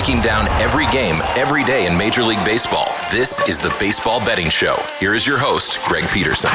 breaking down every game, every day in Major League Baseball. This is the Baseball Betting Show. Here is your host, Greg Peterson.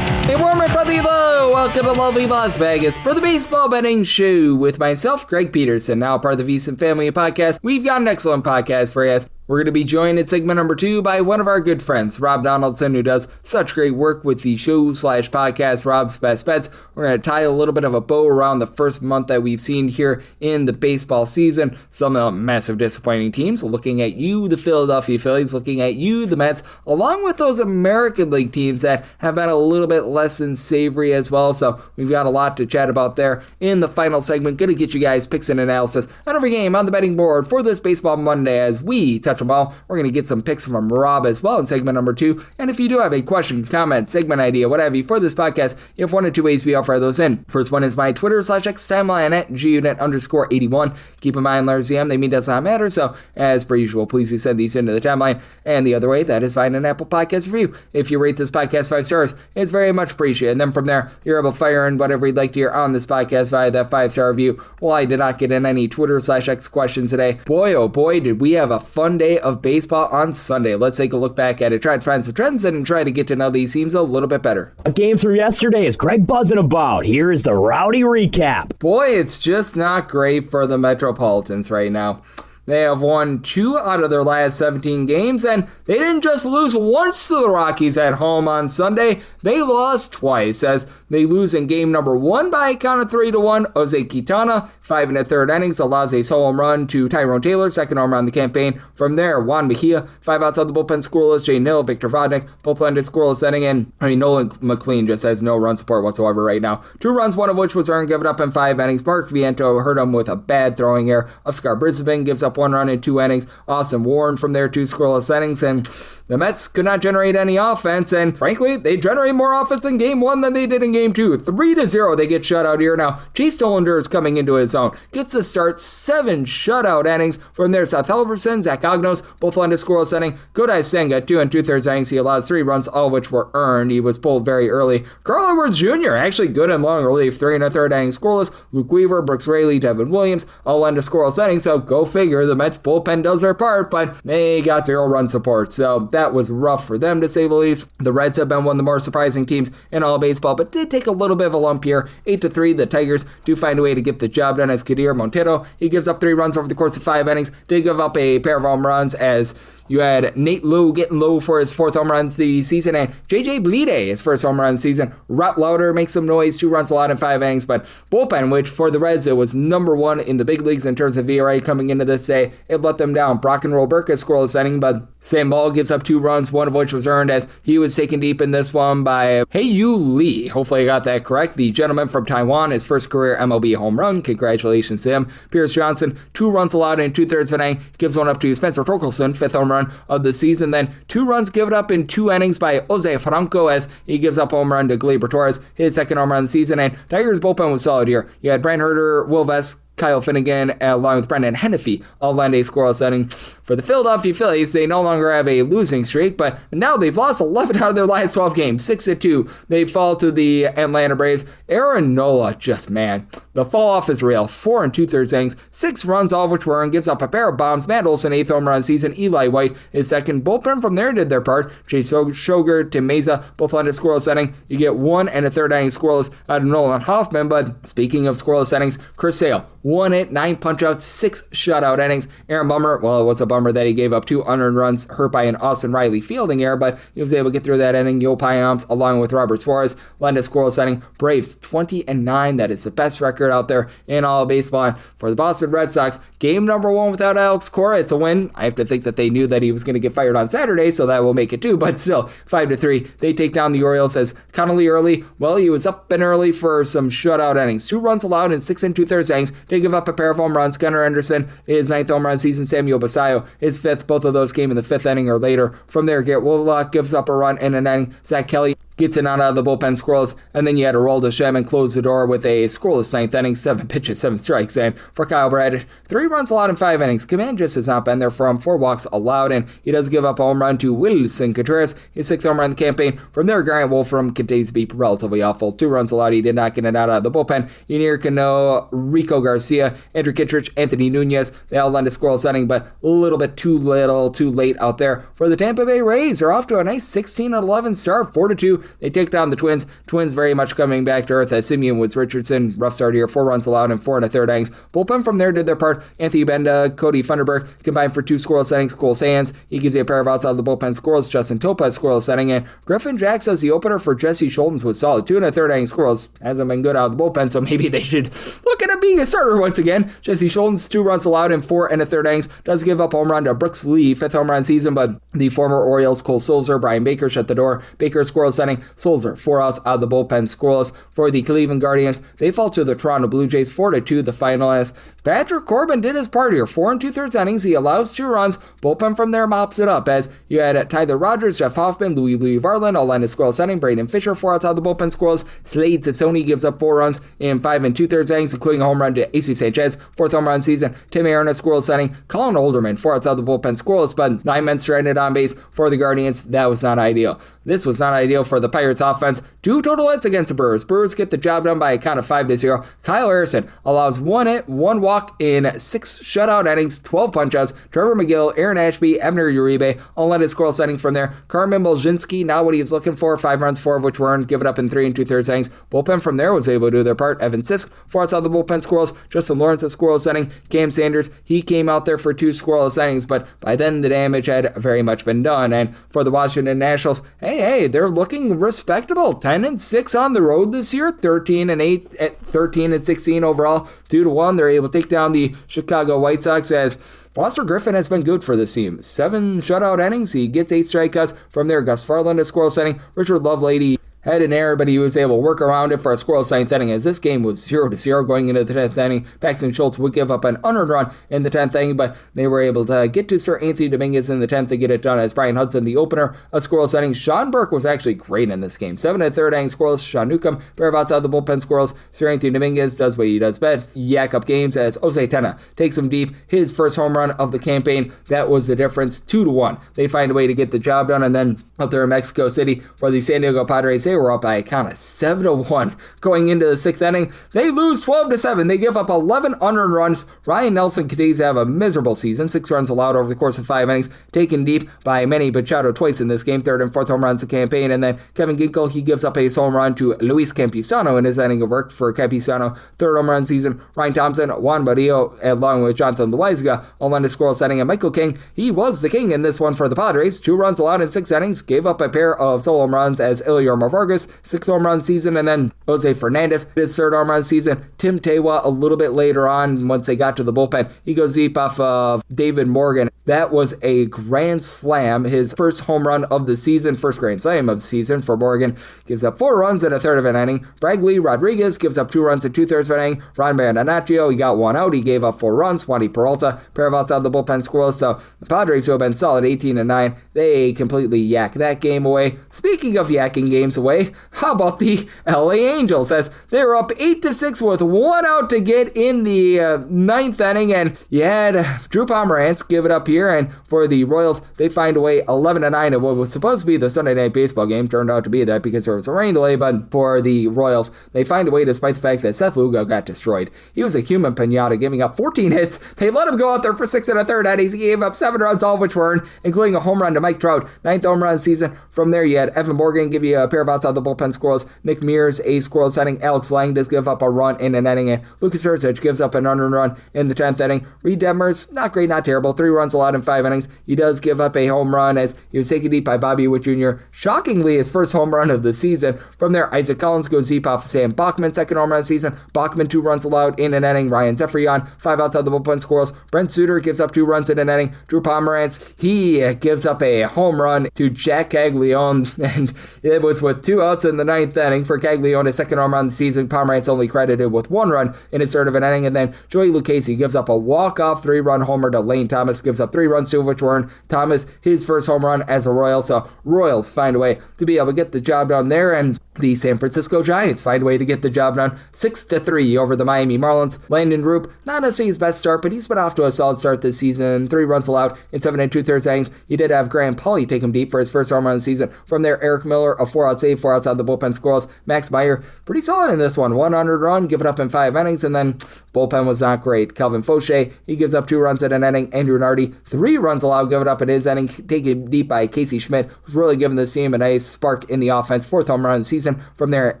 Hey, warm and friendly hello! Welcome to lovely Las Vegas for the Baseball Betting Show with myself, Greg Peterson, now part of the VSiN Family Podcast. We've got an excellent podcast for you. We're going to be joined in segment number 2 by one of our good friends, Rob Donaldson, who does such great work with the show/podcast, Rob's Best Bets. We're going to tie a little bit of a bow around the first month that we've seen here in the baseball season. Some massive disappointing teams, looking at you, the Philadelphia Phillies, looking at you, the Mets, along with those American League teams that have been a little bit less than savory as well. So we've got a lot to chat about there in the final segment. Going to get you guys picks and analysis on every game on the betting board for this Baseball Monday as we touch them all. We're going to get some picks from Rob as well in segment number 2. And if you do have a question, comment, segment idea, what have you for this podcast, you have one or two ways we offer those in. First one is my Twitter/X timeline at GUnit_81. Keep in mind, Larry ZM, they mean does not matter. So as per usual, please do send these into the timeline. And the other way, that is find an Apple Podcast review. If you rate this podcast 5 stars, it's very much appreciated. And then from there, you're able to fire in whatever you'd like to hear on this podcast via that 5-star review. Well, I did not get in any Twitter/X questions today. Boy, oh boy, did we have a fun day of baseball on Sunday. Let's take a look back at it, try to find some trends, and try to get to know these teams a little bit better. Games from yesterday is Greg buzzing about. Here is the rowdy recap. Boy, it's just not great for the Metropolitans right now. They have won 2 out of their last 17 games, and they didn't just lose once to the Rockies at home on Sunday. They lost twice, as they lose in game number 1 by a count of 3-1. Jose Quintana, 5 1/3 innings, allows a solo home run to Tyrone Taylor, second home run of the campaign. From there, Juan Mejia, 5 outside the bullpen, scoreless. Jay Nill, Victor Vodnik, both ended scoreless inning, and Nolan McLean just has no run support whatsoever right now. 2 runs, one of which was earned, given up in 5 innings. Mark Viento hurt him with a bad throwing error. Oscar Brisbane gives up 1 run in 2 innings. Austin Warren from there, 2 scoreless innings, and the Mets could not generate any offense, and frankly, they generate more offense in game 1 than they did in game 2. 3-0, they get shut out here. Now, Chase Tollander is coming into his own. Gets to start 7 shutout innings. From there, Seth Halverson, Zach Agnos, both ended scoreless inning. Kodai Senga, 2 2/3 innings. He allows 3 runs, all of which were earned. He was pulled very early. Carl Edwards Jr., actually good and long relief, 3 1/3 innings scoreless. Luke Weaver, Brooks Raley, Devin Williams, all ended scoreless innings, so go figure. The Mets bullpen does their part, but they got 0 run support, so that was rough for them to say the least. The Reds have been one of the more surprising teams in all baseball, but did take a little bit of a lump here. 8-3, the Tigers do find a way to get the job done as Kadir Montero. He gives up 3 runs over the course of 5 innings. Did give up a pair of home runs as you had Nate Lowe getting low for his 4th home run of the season, and JJ Bleday, his 1st home run of the season. Rott Lauder makes some noise, 2 runs allowed in 5 innings, but bullpen, which for the Reds, it was number 1 in the big leagues in terms of ERA coming into this day, it let them down. Brock and Roberka scoreless inning, but Sam Ball gives up 2 runs, one of which was earned as he was taken deep in this one by Hei-Yu Lee. Hopefully I got that correct. The gentleman from Taiwan, his first career MLB home run. Congratulations to him. Pierce Johnson, 2 runs allowed in 2/3 of an inning. Gives one up to Spencer Torkelson, 5th home run of the season. Then 2 runs given up in 2 innings by Jose Franco as he gives up home run to Gleyber Torres, his 2nd home run of the season. And Tigers bullpen was solid here. You had Brent Herter, Will Vest, Kyle Finnegan, along with Brendan Hennefy, all land a scoreless inning. For the Philadelphia Phillies, they no longer have a losing streak, but now they've lost 11 out of their last 12 games, 6-2. They fall to the Atlanta Braves. Aaron Nola, just man, the fall off is real. 4 2/3 innings, 6 runs, all of which were earned, gives up a pair of bombs. Matt Olson, 8th home run of the season. Eli White, his 2nd. Bullpen from there did their part. Chase Shoger, Tim Meza, both landed scoreless inning. You get 1 1/3 innings scoreless out of Nolan Hoffman, but speaking of scoreless innings, Chris Sale, 1 hit, 9 punch-outs, 6 shutout innings. Aaron Bummer, well, it was a bummer that he gave up 2 unearned runs, hurt by an Austin Riley fielding error, but he was able to get through that inning. Yo Payams, along with Robert Suarez, led a scoreless inning. Braves, 20-9. That is the best record out there in all of baseball. And for the Boston Red Sox, game number 1 without Alex Cora, it's a win. I have to think that they knew that he was going to get fired on Saturday, so that will make it 2, but still, 5-3. They take down the Orioles as Connolly early. Well, he was up and early for some shutout innings. 2 runs allowed in 6 2/3 innings. They give up a pair of home runs. Gunnar Anderson, his 9th home run season. Samuel Basayo, his 5th. Both of those came in the 5th inning or later. From there, Garrett Woodlock gives up a run in an inning. Zach Kelly gets it out of the bullpen scoreless, and then you had Aroldis Chapman close the door with a scoreless ninth inning, 7 pitches, 7 strikes, and for Kyle Bradish, 3 runs allowed in 5 innings. Command just has not been there for him, 4 walks allowed, and he does give up a home run to Wilson Contreras, his 6th home run in the campaign. From there, Grant Wolfram continues to be relatively awful, 2 runs allowed, he did not get it out of the bullpen. Yunier Cano, Rico Garcia, Andrew Kittredge, Anthony Nunez, they all lend a scoreless inning, but a little bit too late out there for the Tampa Bay Rays. They're off to a nice 16-11 start, 4-2. They take down the Twins. Twins very much coming back to earth as Simeon Woods Richardson, rough start here, 4 runs allowed in 4 1/3 innings. Bullpen from there did their part. Anthony Benda, Cody Funderburk combined for 2 scoreless innings. Cole Sands, he gives you a pair of outs out of the bullpen scoreless. Justin Topaz scoreless inning, and Griffin Jack says the opener for Jesse Schultz was solid. 2 1/3 innings scoreless. Hasn't been good out of the bullpen, so maybe they should look at him being a starter once again. Jesse Schultz, 2 runs allowed in 4 1/3 innings. Does give up a home run to Brooks Lee, 5th home run season, but the former Orioles Cole Sulzer, Brian Baker shut the door. Baker scoreless inning. Sulzer 4 outs out of the bullpen scoreless. For the Cleveland Guardians, they fall to the Toronto Blue Jays 4-2. The final as Patrick Corbin did his part here. 4 2/3 innings. He allows 2 runs. Bullpen from there mops it up as you had Tyler Rogers, Jeff Hoffman, Louis Varland all in a scoreless inning. Braden Fisher 4 outs out of the bullpen scoreless. Slade Sassoni gives up 4 runs in 5 2/3 innings, including a home run to AC Sanchez, 4th home run season. Tim Aaron a scoreless inning. Colin Olderman 4 outs out of the bullpen scoreless, but 9 men stranded on base for the Guardians. That was not ideal. This was not ideal for the Pirates offense. 2 total hits against the Brewers. Brewers get the job done by a count of 5-0. Kyle Harrison allows 1 hit, 1 walk in 6 shutout innings, 12 punchouts. Trevor McGill, Aaron Ashby, Abner Uribe all led his scoreless inning from there. Carmen Bolzinski, not what he was looking for. 5 runs, 4 of which were earned. Give it up in 3 2/3 innings. Bullpen from there was able to do their part. Evan Sisk, 4 outs out of the bullpen scoreless. Justin Lawrence a scoreless inning. Cam Sanders, he came out there for 2 scoreless innings, but by then the damage had very much been done. And for the Washington Nationals, hey, they're looking respectable. 10-6 on the road this year. 13-16 overall. 2-1. They're able to take down the Chicago White Sox as Foster Griffin has been good for this team. 7 shutout innings. He gets 8 strikeouts. From there, Gus Farland a scoreless inning. Richard Lovelady had an error, but he was able to work around it for a scoreless 9th inning, as this game was 0-0 going into the 10th inning. Paxton Schultz would give up an unearned run in the 10th inning, but they were able to get to Sir Anthony Dominguez in the 10th to get it done as Brian Hudson, the opener, a scoreless inning. Sean Burke was actually great in this game. 7 1/3 innings scoreless. Sean Newcomb, pair of outside the bullpen scoreless. Sir Anthony Dominguez does what he does best. Yak up games as Jose Tena takes him deep. His first home run of the campaign. That was the difference. 2-1. They find a way to get the job done, and then up there in Mexico City for the San Diego Padres, they were up by a count of 7-1 going into the 6th inning. They lose 12-7. They give up 11 unearned runs. Ryan Nelson continues to have a miserable season. 6 runs allowed over the course of 5 innings. Taken deep by Manny Machado twice in this game. 3rd and 4th home runs of the campaign. And then Kevin Ginkel, he gives up a home run to Luis Campusano in his inning of work for Campusano. 3rd home run season. Ryan Thompson, Juan Barrio, along with Jonathan Loaizaga, all on the scoreless inning. And Michael King, he was the king in this one for the Padres. 2 runs allowed in 6 innings. Gave up a pair of solo home runs as Elior Vargas, 6th home run season, and then Jose Fernandez, his 3rd home run season. Tim Tewa a little bit later on, once they got to the bullpen, he goes deep off of David Morgan. That was a grand slam, his first home run of the season, first grand slam of the season for Morgan. Gives up 4 runs in a 1/3 of an inning. Bradley Rodriguez gives up 2 runs in 2/3 of an inning. Ron Marinaccio, he got 1 out. He gave up 4 runs. Wandy Peralta, pair of outside the bullpen scoreless. So the Padres, who have been solid 18-9, they completely yak that game away. Speaking of yakking games away, how about the LA Angels, as they were up 8-6 with 1 out to get in the 9th inning, and you had Drew Pomeranz give it up here, and for the Royals, they find a way 11-9 of what was supposed to be the Sunday Night Baseball game. Turned out to be that because there was a rain delay, but for the Royals, they find a way despite the fact that Seth Lugo got destroyed. He was a human pinata, giving up 14 hits. They let him go out there for 6 1/3 innings. He gave up 7 runs, all of which were earned, including a home run to Mike Trout, 9th home run season. From there, you had Evan Morgan give you a pair of outside the bullpen scoreless. Nick Mears, a scoreless inning. Alex Lang does give up a run in an inning, and Lucas Ercich gives up an unearned run in the 10th inning. Reed Detmers, not great, not terrible. 3 runs allowed in 5 innings. He does give up a home run as he was taken deep by Bobby Witt Jr. Shockingly, his first home run of the season. From there, Isaac Collins goes deep off of Sam Bachman, 2nd home run season. Bachman, 2 runs allowed in an inning. Ryan Zefrian, 5 outside the bullpen scoreless. Brent Suter gives up 2 runs in an inning. Drew Pomeranz, he gives up a home run to Jack Caglione, and it was with 2 2 outs in the 9th inning for Caglianone's second home run of the season. Pomeranz only credited with 1 run in his third of an inning, and then Joey Lucchesi gives up a walk-off 3-run homer to Lane Thomas, gives up 3 runs to which were Thomas his first home run as a Royal. So Royals find a way to be able to get the job done there, and the San Francisco Giants find a way to get the job done 6-3 over the Miami Marlins. Landon Roop, not necessarily his best start, but he's been off to a solid start this season. 3 runs allowed in 7 2/3 innings. He did have Graham Pauly take him deep for his first home run of the season. From there, Eric Miller, a 4-out save, 4 outside the bullpen. Squirrels. Max Meyer, pretty solid in this one. 100 run, give it up in 5 innings, and then bullpen was not great. Kelvin Fauché, he gives up 2 runs in an inning. Andrew Nardi, 3 runs allowed, give it up in his inning. Taken deep by Casey Schmidt, who's really giving this team a nice spark in the offense. 4th home run of the season. From there,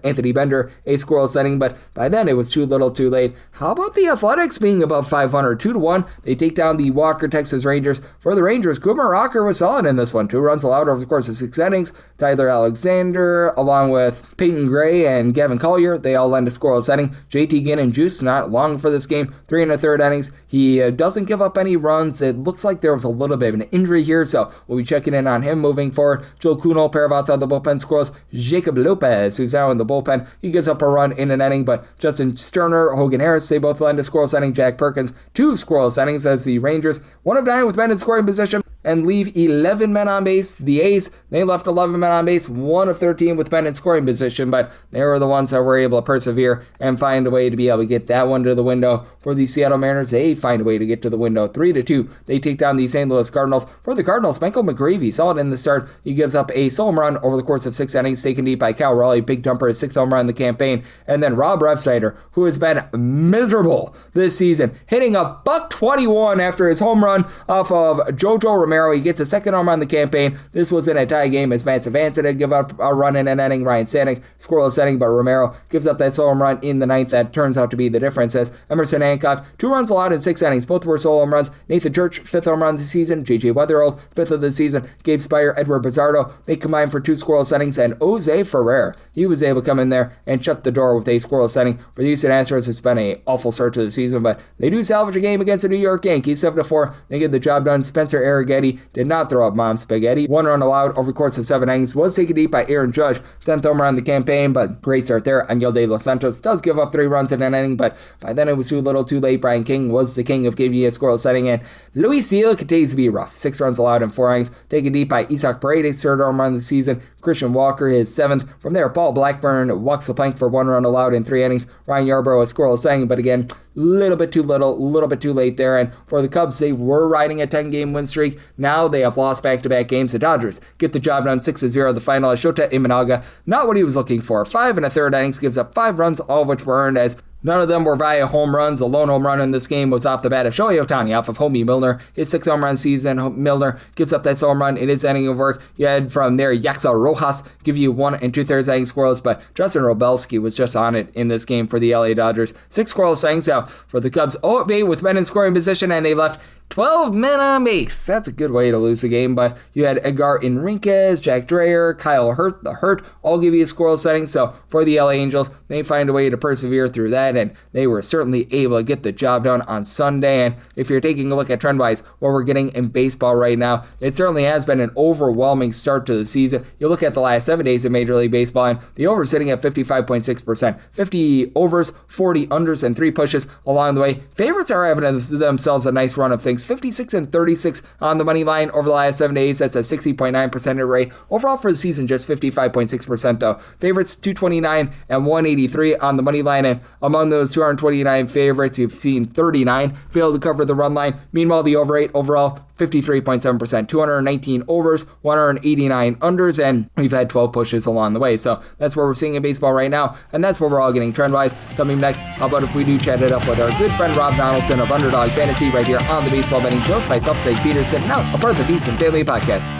Anthony Bender, a Squirrels setting, but by then it was too little too late. How about the Athletics being above 500? 2-1. They take down the Walker Texas Rangers. For the Rangers, Cooper Rocker was solid in this one. 2 runs allowed over the course of 6 innings. Tyler Alexander, along with Peyton Gray and Gavin Collier, they all lend a scoreless inning. JT Ginn and Juice, not long for this game. 3 1/3 innings. He doesn't give up any runs. It looks like there was a little bit of an injury here, so we'll be checking in on him moving forward. Joe Kuhnel, pair of outside the bullpen. Squirrels. Jacob Lopez, who's now in the bullpen. He gives up a run in an inning, but Justin Sterner, Hogan Harris, they both lend a scoreless inning. Jack Perkins, 2 scoreless innings as the Rangers, 1 of 9 with men in scoring position, and leave 11 men on base. The A's, they left 11 men on base, 1 of 13 with men in scoring position, but they were the ones that were able to persevere and find a way to be able to get that one to the window. For the Seattle Mariners, they find a way to get to the window. 3-2, they take down the St. Louis Cardinals. For the Cardinals, Michael McGreevy, solid in the start. He gives up a solo home run over the course of 6 innings, taken deep by Cal Raleigh, big dumper, his 6th home run in the campaign. And then Rob Refsnyder, who has been miserable this season, hitting a $121 after his home run off of Jojo Romero. He gets a 2nd home run in the campaign. This was in a tie game as Matt Savanza did give up a run in an inning. Ryan Stanek, scoreless inning, but Romero gives up that solo home run in the 9th. That turns out to be the difference as Emerson Hancock, 2 runs allowed in 6 innings. Both were solo home runs. Nathan Church, 5th home run of the season. J.J. Weatherald, 5th of the season. Gabe Spire, Edward Bizardo, they combined for 2 scoreless innings. And Jose Ferrer, he was able to come in there and shut the door with a scoreless inning. For the Houston Astros, it's been an awful start to the season, but they do salvage a game against the New York Yankees. 7-4, they get the job done. Spencer Arrighetti did not throw up mom spaghetti. 1 run allowed over the course of 7 innings. Was taken deep by Aaron Judge, 10th home run in the campaign, but great start there. Angel De Los Santos does give up 3 runs in an inning, but by then it was too little too late. Brian King was the king of giving you a scoreless inning, and Luis Seal continues to be rough. 6 runs allowed in 4 innings. Taken deep by Isaac Paredes, 3rd home run of the season. Christian Walker, his 7th. From there, Paul Blackburn walks the plank for 1 run allowed in 3 innings. Ryan Yarbrough, a scoreless inning, but again, little bit too little, a little bit too late there. And for the Cubs, they were riding a 10-game win streak. Now they have lost back-to-back games. The Dodgers get the job done 6-0. The final is Shota Imanaga, not what he was looking for. 5 1/3 innings, gives up 5 runs, all of which were earned as none of them were via home runs. The lone home run in this game was off the bat of Shohei Ohtani off of Homie Milner. His 6th home run season. Milner gives up that home run in his inning of work. You had from there Yaxel Rojas give you 1 2/3 innings scoreless, but Justin Robelski was just on it in this game for the LA Dodgers. 6 scoreless innings out for the Cubs. 0-8 with men in scoring position, and they left 12 men on base. That's a good way to lose a game, but you had Edgar Enriquez, Jack Dreyer, Kyle Hurt, the Hurt, all give you a scoreless setting. So for the LA Angels, they find a way to persevere through that, and they were certainly able to get the job done on Sunday. And if you're taking a look at trend-wise, what we're getting in baseball right now, it certainly has been an overwhelming start to the season. You look at the last 7 days of Major League Baseball, and the over sitting at 55.6%. 50 overs, 40 unders, and 3 pushes along the way. Favorites are having themselves a nice run of things. 56-36 on the money line over the last 7 days. That's a 60.9% rate. Overall for the season, just 55.6% though. Favorites 229 and 183 on the money line, and among those 229 favorites, you've seen 39 fail to cover the run line. Meanwhile, the over rate overall 53.7%, 219 overs, 189 unders, and we've had 12 pushes along the way. So that's what we're seeing in baseball right now, and that's what we're all getting trend-wise. Coming next, how about if we do chat it up with our good friend Rob Donaldson of Underdog Fantasy right here on the Baseball Betting Show, myself, Greg Peterson, now a part of the Beats and Family Podcast.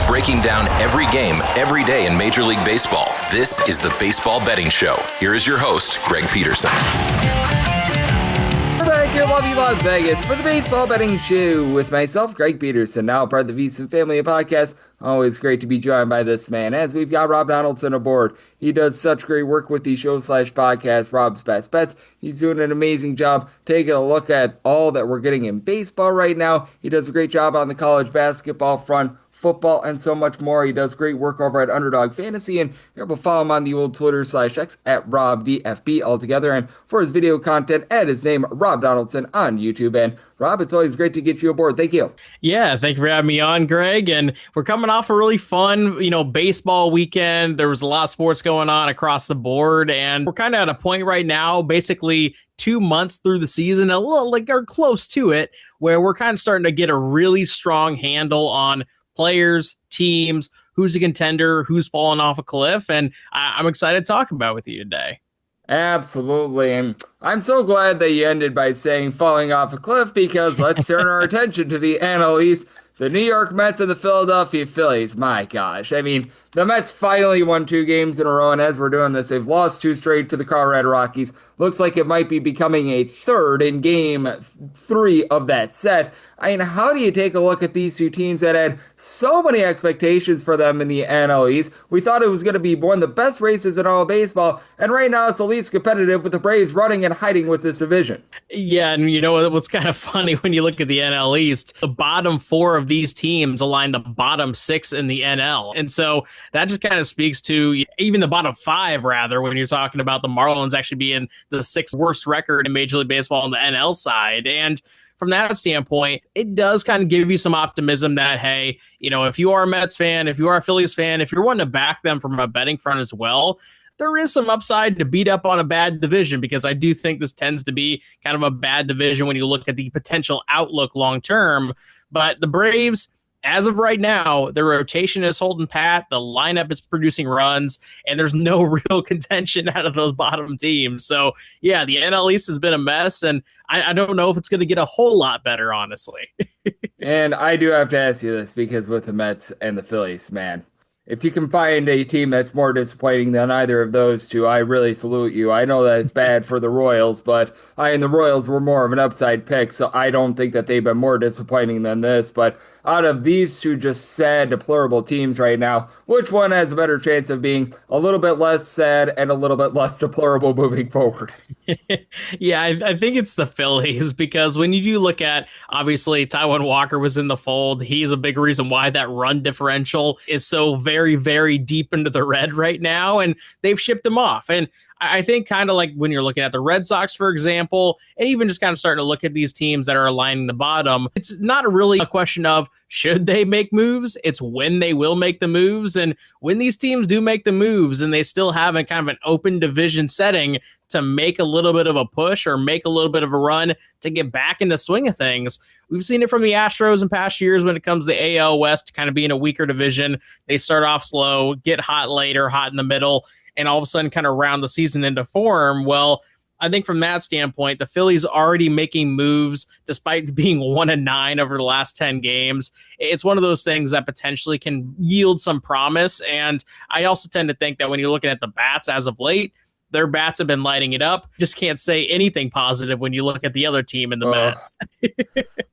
Breaking down every game, every day in Major League Baseball. This is the Baseball Betting Show. Here is your host, Greg Peterson. We're back here in lovely Las Vegas for the Baseball Betting Show with myself, Greg Peterson, now part of the Beats and Family Podcast. Always great to be joined by this man, as we've got Rob Donaldson aboard. He does such great work with the show/podcast, Rob's Best Bets. He's doing an amazing job taking a look at all that we're getting in baseball right now. He does a great job on the college basketball front. football, and so much more. He does great work over at Underdog Fantasy, and you're able to follow him on the old Twitter/X at RobDFB altogether, and for his video content at his name, Rob Donaldson on YouTube. And Rob, it's always great to get you aboard. Thank you. Yeah, thank you for having me on, Greg. And we're coming off a really fun, baseball weekend. There was a lot of sports going on across the board, and we're kind of at a point right now, basically 2 months through the season, a little or close to it, where we're kind of starting to get a really strong handle on players, teams, who's a contender, who's fallen off a cliff, and I'm excited to talk about with you today. Absolutely, and I'm so glad that you ended by saying falling off a cliff, because let's turn our attention to the NL East. The New York Mets and the Philadelphia Phillies. My gosh. I mean, the Mets finally won 2 games in a row, and as we're doing this, they've lost 2 straight to the Colorado Rockies. Looks like it might be becoming a third in game 3 of that set. I mean, how do you take a look at these 2 teams that had so many expectations for them in the NL East? We thought it was going to be one of the best races in all of baseball, and right now it's the least competitive, with the Braves running and hiding with this division. Yeah, and you know what's kind of funny when you look at the NL East, the bottom 4 of these teams align the bottom 6 in the NL. And so that just kind of speaks to even the bottom 5, rather, when you're talking about the Marlins actually being the 6th worst record in Major League Baseball on the NL side. And from that standpoint, it does kind of give you some optimism that, hey, if you are a Mets fan, if you are a Phillies fan, if you're wanting to back them from a betting front as well, there is some upside to beat up on a bad division, because I do think this tends to be kind of a bad division when you look at the potential outlook long term. But the Braves, as of right now, their rotation is holding pat, the lineup is producing runs, and there's no real contention out of those bottom teams. So, yeah, the NL East has been a mess, and I don't know if it's going to get a whole lot better, honestly. And I do have to ask you this, because with the Mets and the Phillies, man, if you can find a team that's more disappointing than either of those 2, I really salute you. I know that it's bad for the Royals, but the Royals were more of an upside pick, so I don't think that they've been more disappointing than this. But out of these 2 just sad, deplorable teams right now, which one has a better chance of being a little bit less sad and a little bit less deplorable moving forward? Yeah, I think it's the Phillies, because when you do look at, obviously, Taijuan Walker was in the fold. He's a big reason why that run differential is so very, very deep into the red right now, and they've shipped him off. And I think kind of like when you're looking at the Red Sox, for example, and even just kind of starting to look at these teams that are aligning the bottom, it's not really a question of should they make moves, it's when they will make the moves. And when these teams do make the moves and they still have a kind of an open division setting to make a little bit of a push or make a little bit of a run to get back into the swing of things. We've seen it from the Astros in past years when it comes to the AL West kind of being a weaker division. They start off slow, get hot later, hot in the middle, and all of a sudden kind of round the season into form. Well, I think from that standpoint, the Phillies already making moves despite being 1-9 over the last 10 games. It's one of those things that potentially can yield some promise. And I also tend to think that when you're looking at the bats as of late, their bats have been lighting it up. Just can't say anything positive when you look at the other team in the Mets.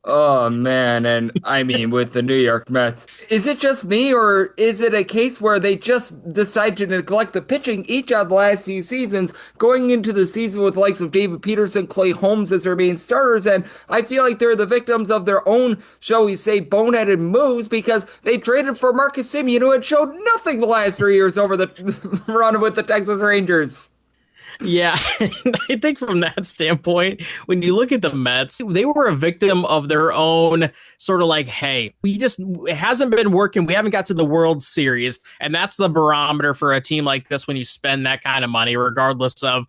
Oh, man. And I mean, with the New York Mets, is it just me, or is it a case where they just decide to neglect the pitching each of the last few seasons, going into the season with the likes of David Peterson, Clay Holmes as their main starters? And I feel like they're the victims of their own, shall we say, boneheaded moves, because they traded for Marcus Semien, who had showed nothing the last 3 years over the run with the Texas Rangers. Yeah, I think from that standpoint, when you look at the Mets, they were a victim of their own sort of like, hey, it hasn't been working. We haven't got to the World Series. And that's the barometer for a team like this when you spend that kind of money, regardless of,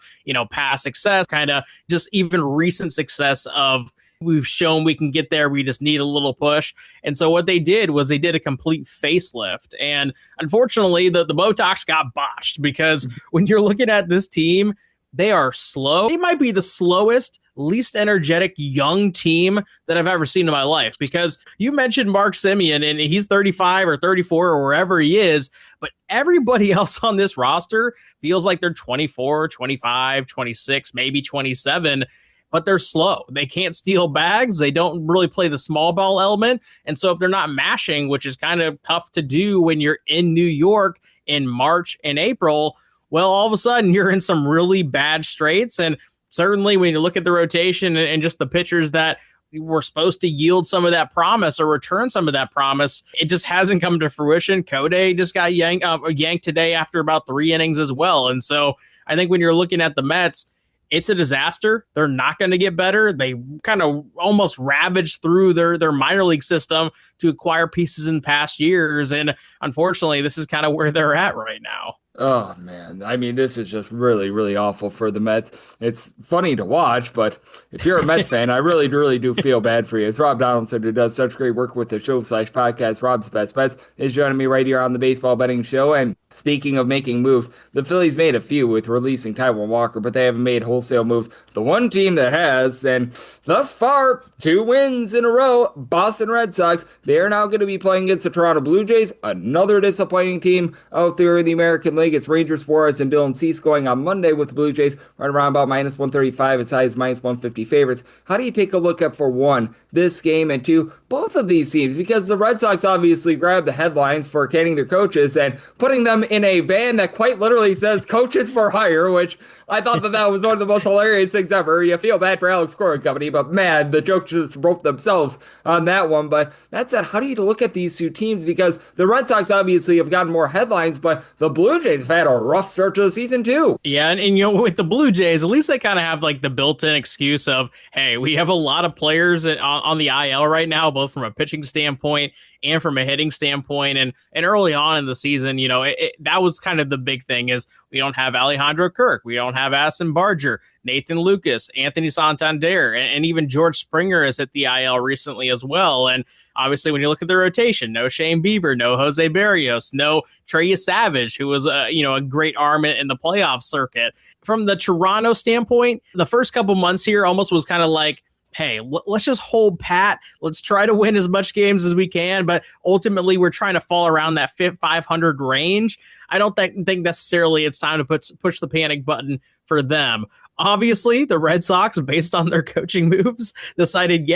past success, kind of just even recent success of we've shown we can get there. We just need a little push. And so what they did was they did a complete facelift. And unfortunately, the Botox got botched, because when you're looking at this team, they are slow. They might be the slowest, least energetic young team that I've ever seen in my life, because you mentioned Mark Semien and he's 35 or 34 or wherever he is, but everybody else on this roster feels like they're 24, 25, 26, maybe 27. But they're slow. They can't steal bags. They don't really play the small ball element. And so if they're not mashing, which is kind of tough to do when you're in New York in March and April, well, all of a sudden you're in some really bad straits. And certainly when you look at the rotation and just the pitchers that were supposed to yield some of that promise or return some of that promise. It just hasn't come to fruition. Code just got yanked today after about 3 innings as well. And so I think when you're looking at the Mets, it's a disaster. They're not going to get better. They kind of almost ravaged through their minor league system to acquire pieces in past years. And unfortunately, this is kind of where they're at right now. Oh, man. I mean, this is just really, really awful for the Mets. It's funny to watch, but if you're a Mets fan, I really, really do feel bad for you. It's Rob Donaldson, who does such great work with the show/podcast. Rob's Best Bets is joining me right here on the Baseball Betting Show. And speaking of making moves, the Phillies made a few with releasing Taijuan Walker, but they haven't made wholesale moves. The one team that has, and thus far, 2 wins in a row, Boston Red Sox, they are now going to be playing against the Toronto Blue Jays, another disappointing team out there in the American League. It's Ranger Suarez and Dylan Cease going on Monday with the Blue Jays, right around about minus 135, as high as minus 150 favorites. How do you take a look at, for one, this game, and two, both of these teams? Because the Red Sox obviously grabbed the headlines for canning their coaches and putting them in a van that quite literally says coaches for hire, which I thought that was one of the most hilarious things ever. You feel bad for Alex Cora and company, but man, the jokes just wrote themselves on that one. But that said, how do you look at these two teams? Because the Red Sox obviously have gotten more headlines, but the Blue Jays have had a rough start to the season too. Yeah, and you know, with the Blue Jays, at least they kind of have like the built-in excuse of, hey, we have a lot of players on the IL right now, both from a pitching standpoint and from a hitting standpoint. And early on in the season, you know, that was kind of the big thing is we don't have Alejandro Kirk. We don't have Aston Barger, Nathan Lucas, Anthony Santander, and even George Springer is at the IL recently as well. And obviously, when you look at the rotation, no Shane Bieber, no Jose Barrios, no Trey Savage, who was a great arm in the playoff circuit. From the Toronto standpoint, the first couple months here almost was kind of like, hey, let's just hold pat. Let's try to win as much games as we can. But ultimately, we're trying to fall around that 500 range. I don't think necessarily it's time to push the panic button for them. Obviously, the Red Sox, based on their coaching moves, decided,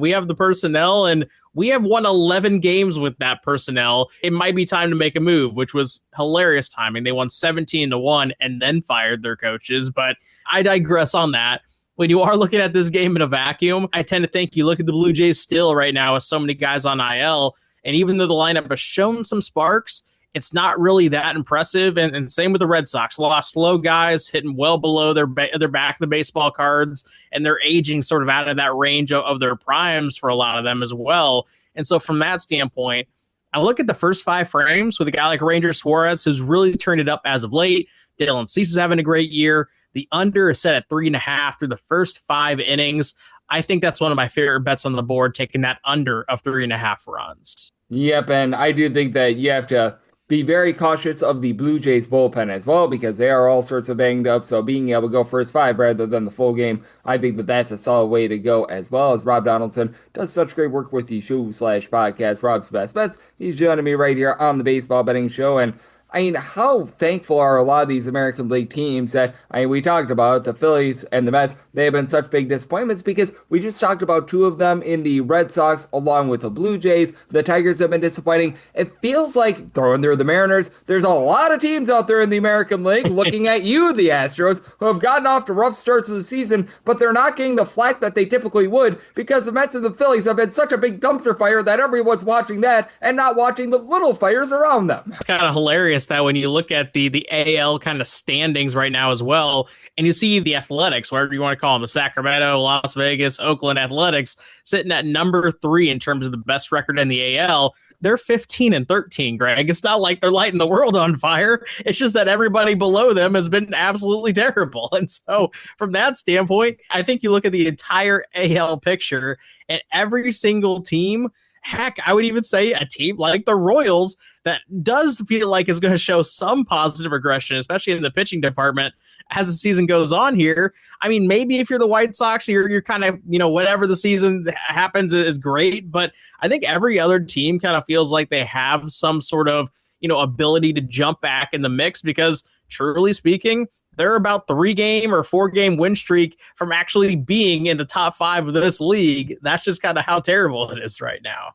we have the personnel and we have won 11 games with that personnel. It might be time to make a move, which was hilarious timing. They won 17-1 and then fired their coaches. But I digress on that. When you are looking at this game in a vacuum, I tend to think you look at the Blue Jays still right now with so many guys on IL, and even though the lineup has shown some sparks, it's not really that impressive. And same with the Red Sox. A lot of slow guys hitting well below their back of the baseball cards, and they're aging sort of out of that range of their primes for a lot of them as well. And so from that standpoint, I look at the first 5 frames with a guy like Ranger Suarez, who's really turned it up as of late. Dylan Cease is having a great year. The under is set at 3.5 through the first 5 innings. I think that's one of my favorite bets on the board, taking that under of 3.5 runs. Yep, and I do think that you have to be very cautious of the Blue Jays bullpen as well, because they are all sorts of banged up. So being able to go first 5 rather than the full game, I think that's a solid way to go, as well as Rob Donaldson does such great work with the show/podcast, Rob's Best Bets. He's joining me right here on the Baseball Betting Show. And I mean, how thankful are a lot of these American League teams that, we talked about the Phillies and the Mets. They have been such big disappointments because we just talked about 2 of them in the Red Sox along with the Blue Jays. The Tigers have been disappointing. It feels like, throwing through the Mariners, there's a lot of teams out there in the American League looking at you, the Astros, who have gotten off to rough starts of the season, but they're not getting the flack that they typically would because the Mets and the Phillies have been such a big dumpster fire that everyone's watching that and not watching the little fires around them. It's kind of hilarious that when you look at the AL kind of standings right now as well, and you see the Athletics, whatever you want to call them, the Sacramento, Las Vegas, Oakland Athletics, sitting at number 3 in terms of the best record in the AL. They're 15-13, Greg. It's not like they're lighting the world on fire. It's just that everybody below them has been absolutely terrible. And so from that standpoint, I think you look at the entire AL picture and every single team, heck, I would even say a team like the Royals that does feel like is going to show some positive regression, especially in the pitching department as the season goes on here. I mean, maybe if you're the White Sox, you're kind of, whatever the season happens is great. But I think every other team kind of feels like they have some sort of, ability to jump back in the mix because truly speaking, they're about 3-game or 4-game win streak from actually being in the top 5 of this league. That's just kind of how terrible it is right now.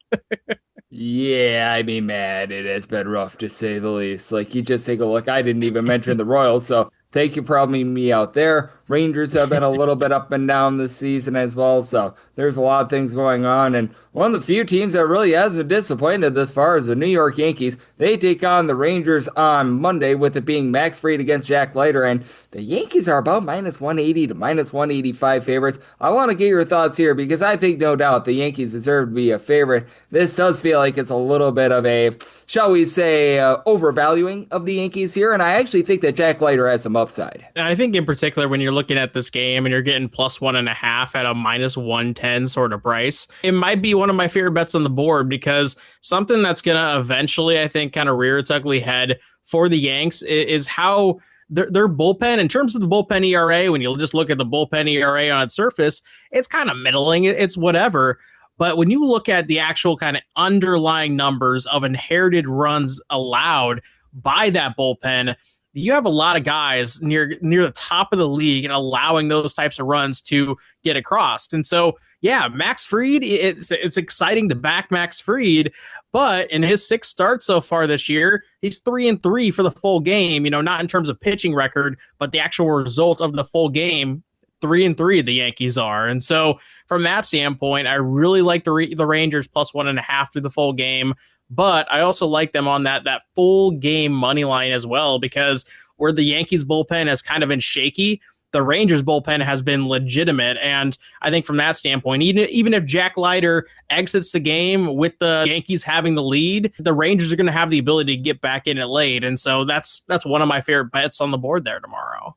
Yeah, I mean, man, it has been rough to say the least. Like, you just take a look. I didn't even mention the Royals, so thank you for helping me out there. Rangers have been a little bit up and down this season as well, so there's a lot of things going on. And one of the few teams that really hasn't disappointed this far is the New York Yankees. They take on the Rangers on Monday, with it being Max Fried against Jack Leiter, and the Yankees are about minus 180 to minus 185 favorites. I want to get your thoughts here because I think no doubt the Yankees deserve to be a favorite. This does feel like it's a little bit of a, shall we say, overvaluing of the Yankees here, and I actually think that Jack Leiter has some upside. And I think in particular, when you're looking at this game and you're getting plus 1.5 at a minus 110 sort of price, it might be one of my favorite bets on the board, because something that's going to eventually, I think, kind of rear its ugly head for the Yanks is how their bullpen, in terms of the bullpen ERA, when you just look at the bullpen ERA on its surface, it's kind of middling. It's whatever. But when you look at the actual kind of underlying numbers of inherited runs allowed by that bullpen, you have a lot of guys near the top of the league and allowing those types of runs to get across. And so, yeah, Max Fried, it's exciting to back Max Fried, but in his 6 starts so far this year, he's 3-3 for the full game, not in terms of pitching record, but the actual result of the full game. 3-3 the Yankees are. And so from that standpoint, I really like the Rangers plus 1.5 through the full game. But I also like them on that full game money line as well, because where the Yankees bullpen has kind of been shaky, the Rangers bullpen has been legitimate. And I think from that standpoint, even if Jack Leiter exits the game with the Yankees having the lead, the Rangers are going to have the ability to get back in it late. And so that's one of my favorite bets on the board there tomorrow.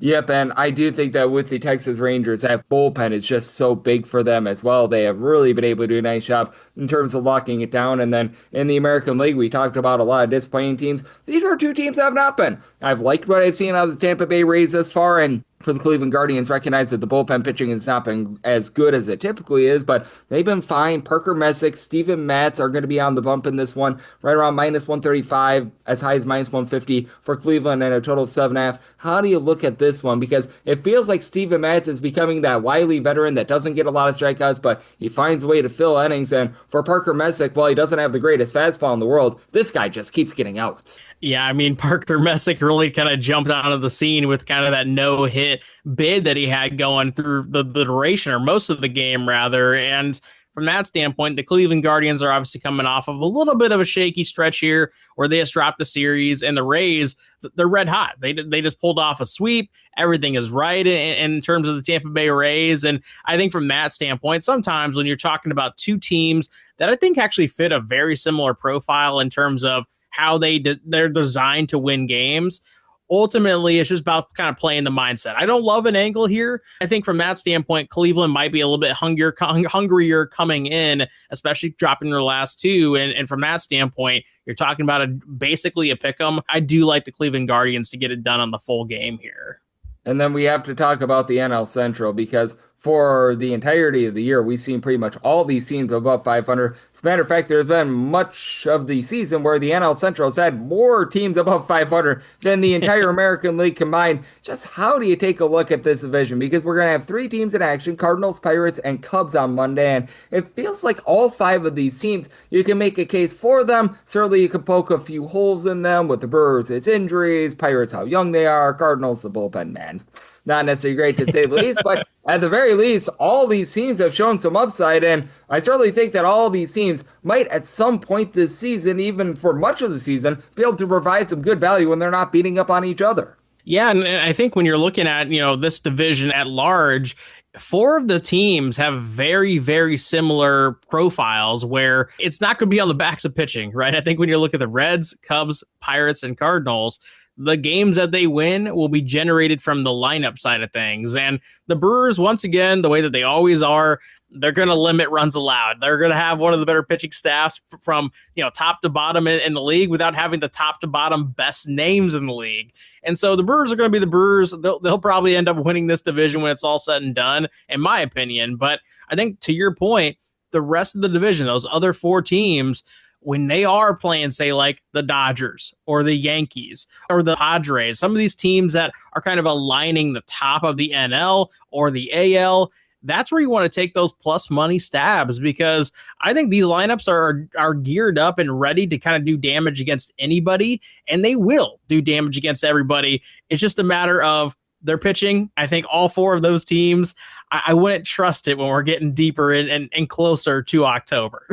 Yep, and I do think that with the Texas Rangers, that bullpen is just so big for them as well. They have really been able to do a nice job in terms of locking it down. And then in the American League, we talked about a lot of disappointing teams. These are 2 teams that have not been. I've liked what I've seen out of the Tampa Bay Rays thus far, and for the Cleveland Guardians, recognize that the bullpen pitching has not been as good as it typically is, but they've been fine. Parker Messick, Steven Matz are going to be on the bump in this one, right around minus 135, as high as minus 150 for Cleveland, and a total of 7.5. How do you look at this one? Because it feels like Steven Matz is becoming that wily veteran that doesn't get a lot of strikeouts, but he finds a way to fill innings. And for Parker Messick, while he doesn't have the greatest fastball in the world, this guy just keeps getting outs. Yeah, I mean, Parker Messick really kind of jumped onto the scene with kind of that no-hit bid that he had going through the duration, or most of the game, rather. And from that standpoint, the Cleveland Guardians are obviously coming off of a little bit of a shaky stretch here where they just dropped the series, and the Rays, they're red hot. They just pulled off a sweep. Everything is right in terms of the Tampa Bay Rays. And I think from that standpoint, sometimes when you're talking about 2 teams that I think actually fit a very similar profile in terms of how they're designed to win games, ultimately it's just about kind of playing the mindset. I don't love an angle here. I think from that standpoint, Cleveland might be a little bit hungrier coming in, especially dropping their last 2. And from that standpoint, you're talking about basically a pick 'em. I do like the Cleveland Guardians to get it done on the full game here. And then we have to talk about the NL Central, because for the entirety of the year, we've seen pretty much all these teams above 500. As a matter of fact, there's been much of the season where the NL Central has had more teams above 500 than the entire American League combined. Just how do you take a look at this division? Because we're going to have 3 teams in action: Cardinals, Pirates, and Cubs on Monday. And it feels like all 5 of these teams, you can make a case for them. Certainly, you can poke a few holes in them. With the Brewers, it's injuries. Pirates, how young they are. Cardinals, the bullpen, man. Not necessarily great to say the least, but at the very least, all these teams have shown some upside, and I certainly think that all these teams might at some point this season, even for much of the season, be able to provide some good value when they're not beating up on each other. Yeah, and I think when you're looking at, this division at large, 4 of the teams have very, very similar profiles where it's not going to be on the backs of pitching, right? I think when you look at the Reds, Cubs, Pirates, and Cardinals, the games that they win will be generated from the lineup side of things. And the Brewers, once again, the way that they always are, they're going to limit runs allowed. They're going to have one of the better pitching staffs from top to bottom in the league without having the top to bottom best names in the league. And so the Brewers are going to be the Brewers. They'll probably end up winning this division when it's all said and done, in my opinion. But I think, to your point, the rest of the division, those other 4 teams, when they are playing, say, like the Dodgers or the Yankees or the Padres, some of these teams that are kind of aligning the top of the NL or the AL, that's where you want to take those plus money stabs, because I think these lineups are geared up and ready to kind of do damage against anybody, and they will do damage against everybody. It's just a matter of their pitching. I think all four of those teams, I wouldn't trust it when we're getting deeper and closer to October.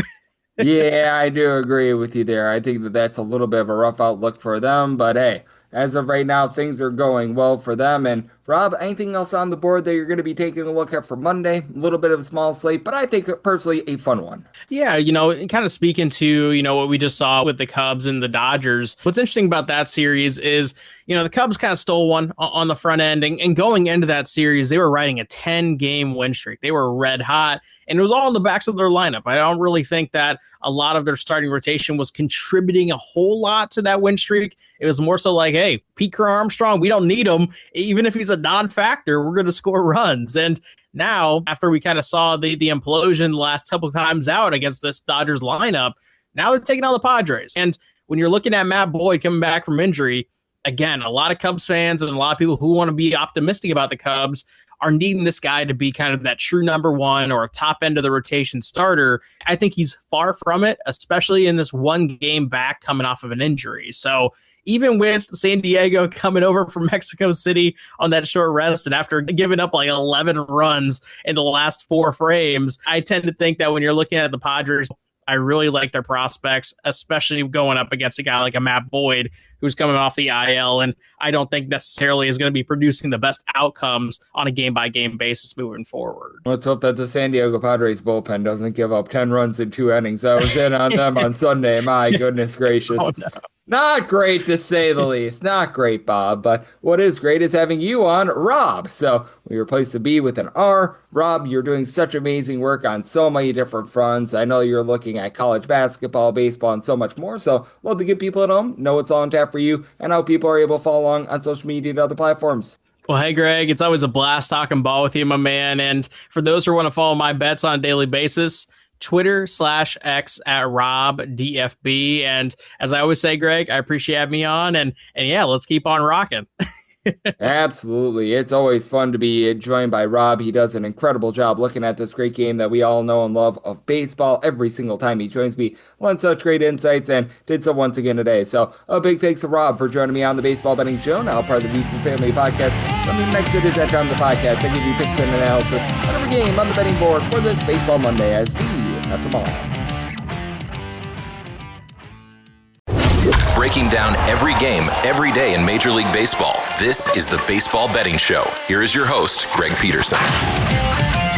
Yeah, I do agree with you there. I think that that's a little bit of a rough outlook for them, but hey, as of right now, things are going well for them. And Rob, anything else on the board that you're going to be taking a look at for Monday? A little bit of a small slate, but I think personally a fun one. Yeah, kind of speaking to, what we just saw with the Cubs and the Dodgers. What's interesting about that series is, the Cubs kind of stole one on the front end, and going into that series, they were riding a 10-game win streak. They were red hot, and it was all in the backs of their lineup. I don't really think that a lot of their starting rotation was contributing a whole lot to that win streak. It was more so like, hey, Pete Armstrong, we don't need him. Even if he's a non-factor, we're going to score runs. And now, after we kind of saw the implosion the last couple of times out against this Dodgers lineup, now they're taking on the Padres. And when you're looking at Matt Boyd coming back from injury, again, a lot of Cubs fans and a lot of people who want to be optimistic about the Cubs are needing this guy to be kind of that true number one or a top end of the rotation starter. I think he's far from it, especially in this one game back coming off of an injury. So even with San Diego coming over from Mexico City on that short rest and after giving up like 11 runs in the last 4 frames, I tend to think that when you're looking at the Padres, I really like their prospects, especially going up against a guy like a Matt Boyd who's coming off the IL, and I don't think necessarily is going to be producing the best outcomes on a game-by-game basis moving forward. Let's hope that the San Diego Padres bullpen doesn't give up 10 runs in 2 innings. I was in on them on Sunday. My goodness gracious. Oh, no. Not great, to say the least. Not great, Bob. But what is great is having you on, Rob. So we replaced the B with an R. Rob, you're doing such amazing work on so many different fronts. I know you're looking at college basketball, baseball, and so much more. So love to get people at home know what's all on tap for you and how people are able to follow along on social media and other platforms. Well, hey, Greg, it's always a blast talking ball with you, my man. And for those who want to follow my bets on a daily basis, Twitter/X at RobDFB. And as I always say, Greg, I appreciate having me on. And yeah, let's keep on rocking. Absolutely. It's always fun to be joined by Rob. He does an incredible job looking at this great game that we all know and love of baseball every single time he joins me. Lends such great insights and did so once again today. So a big thanks to Rob for joining me on the Baseball Betting Show, now part of the Beats and Family Podcast. Let me next it is that time of the podcast. I give you picks and analysis on every game on the betting board for this Baseball Monday as we have them all. Breaking down every game, every day in Major League Baseball. This is the Baseball Betting Show. Here is your host, Greg Peterson.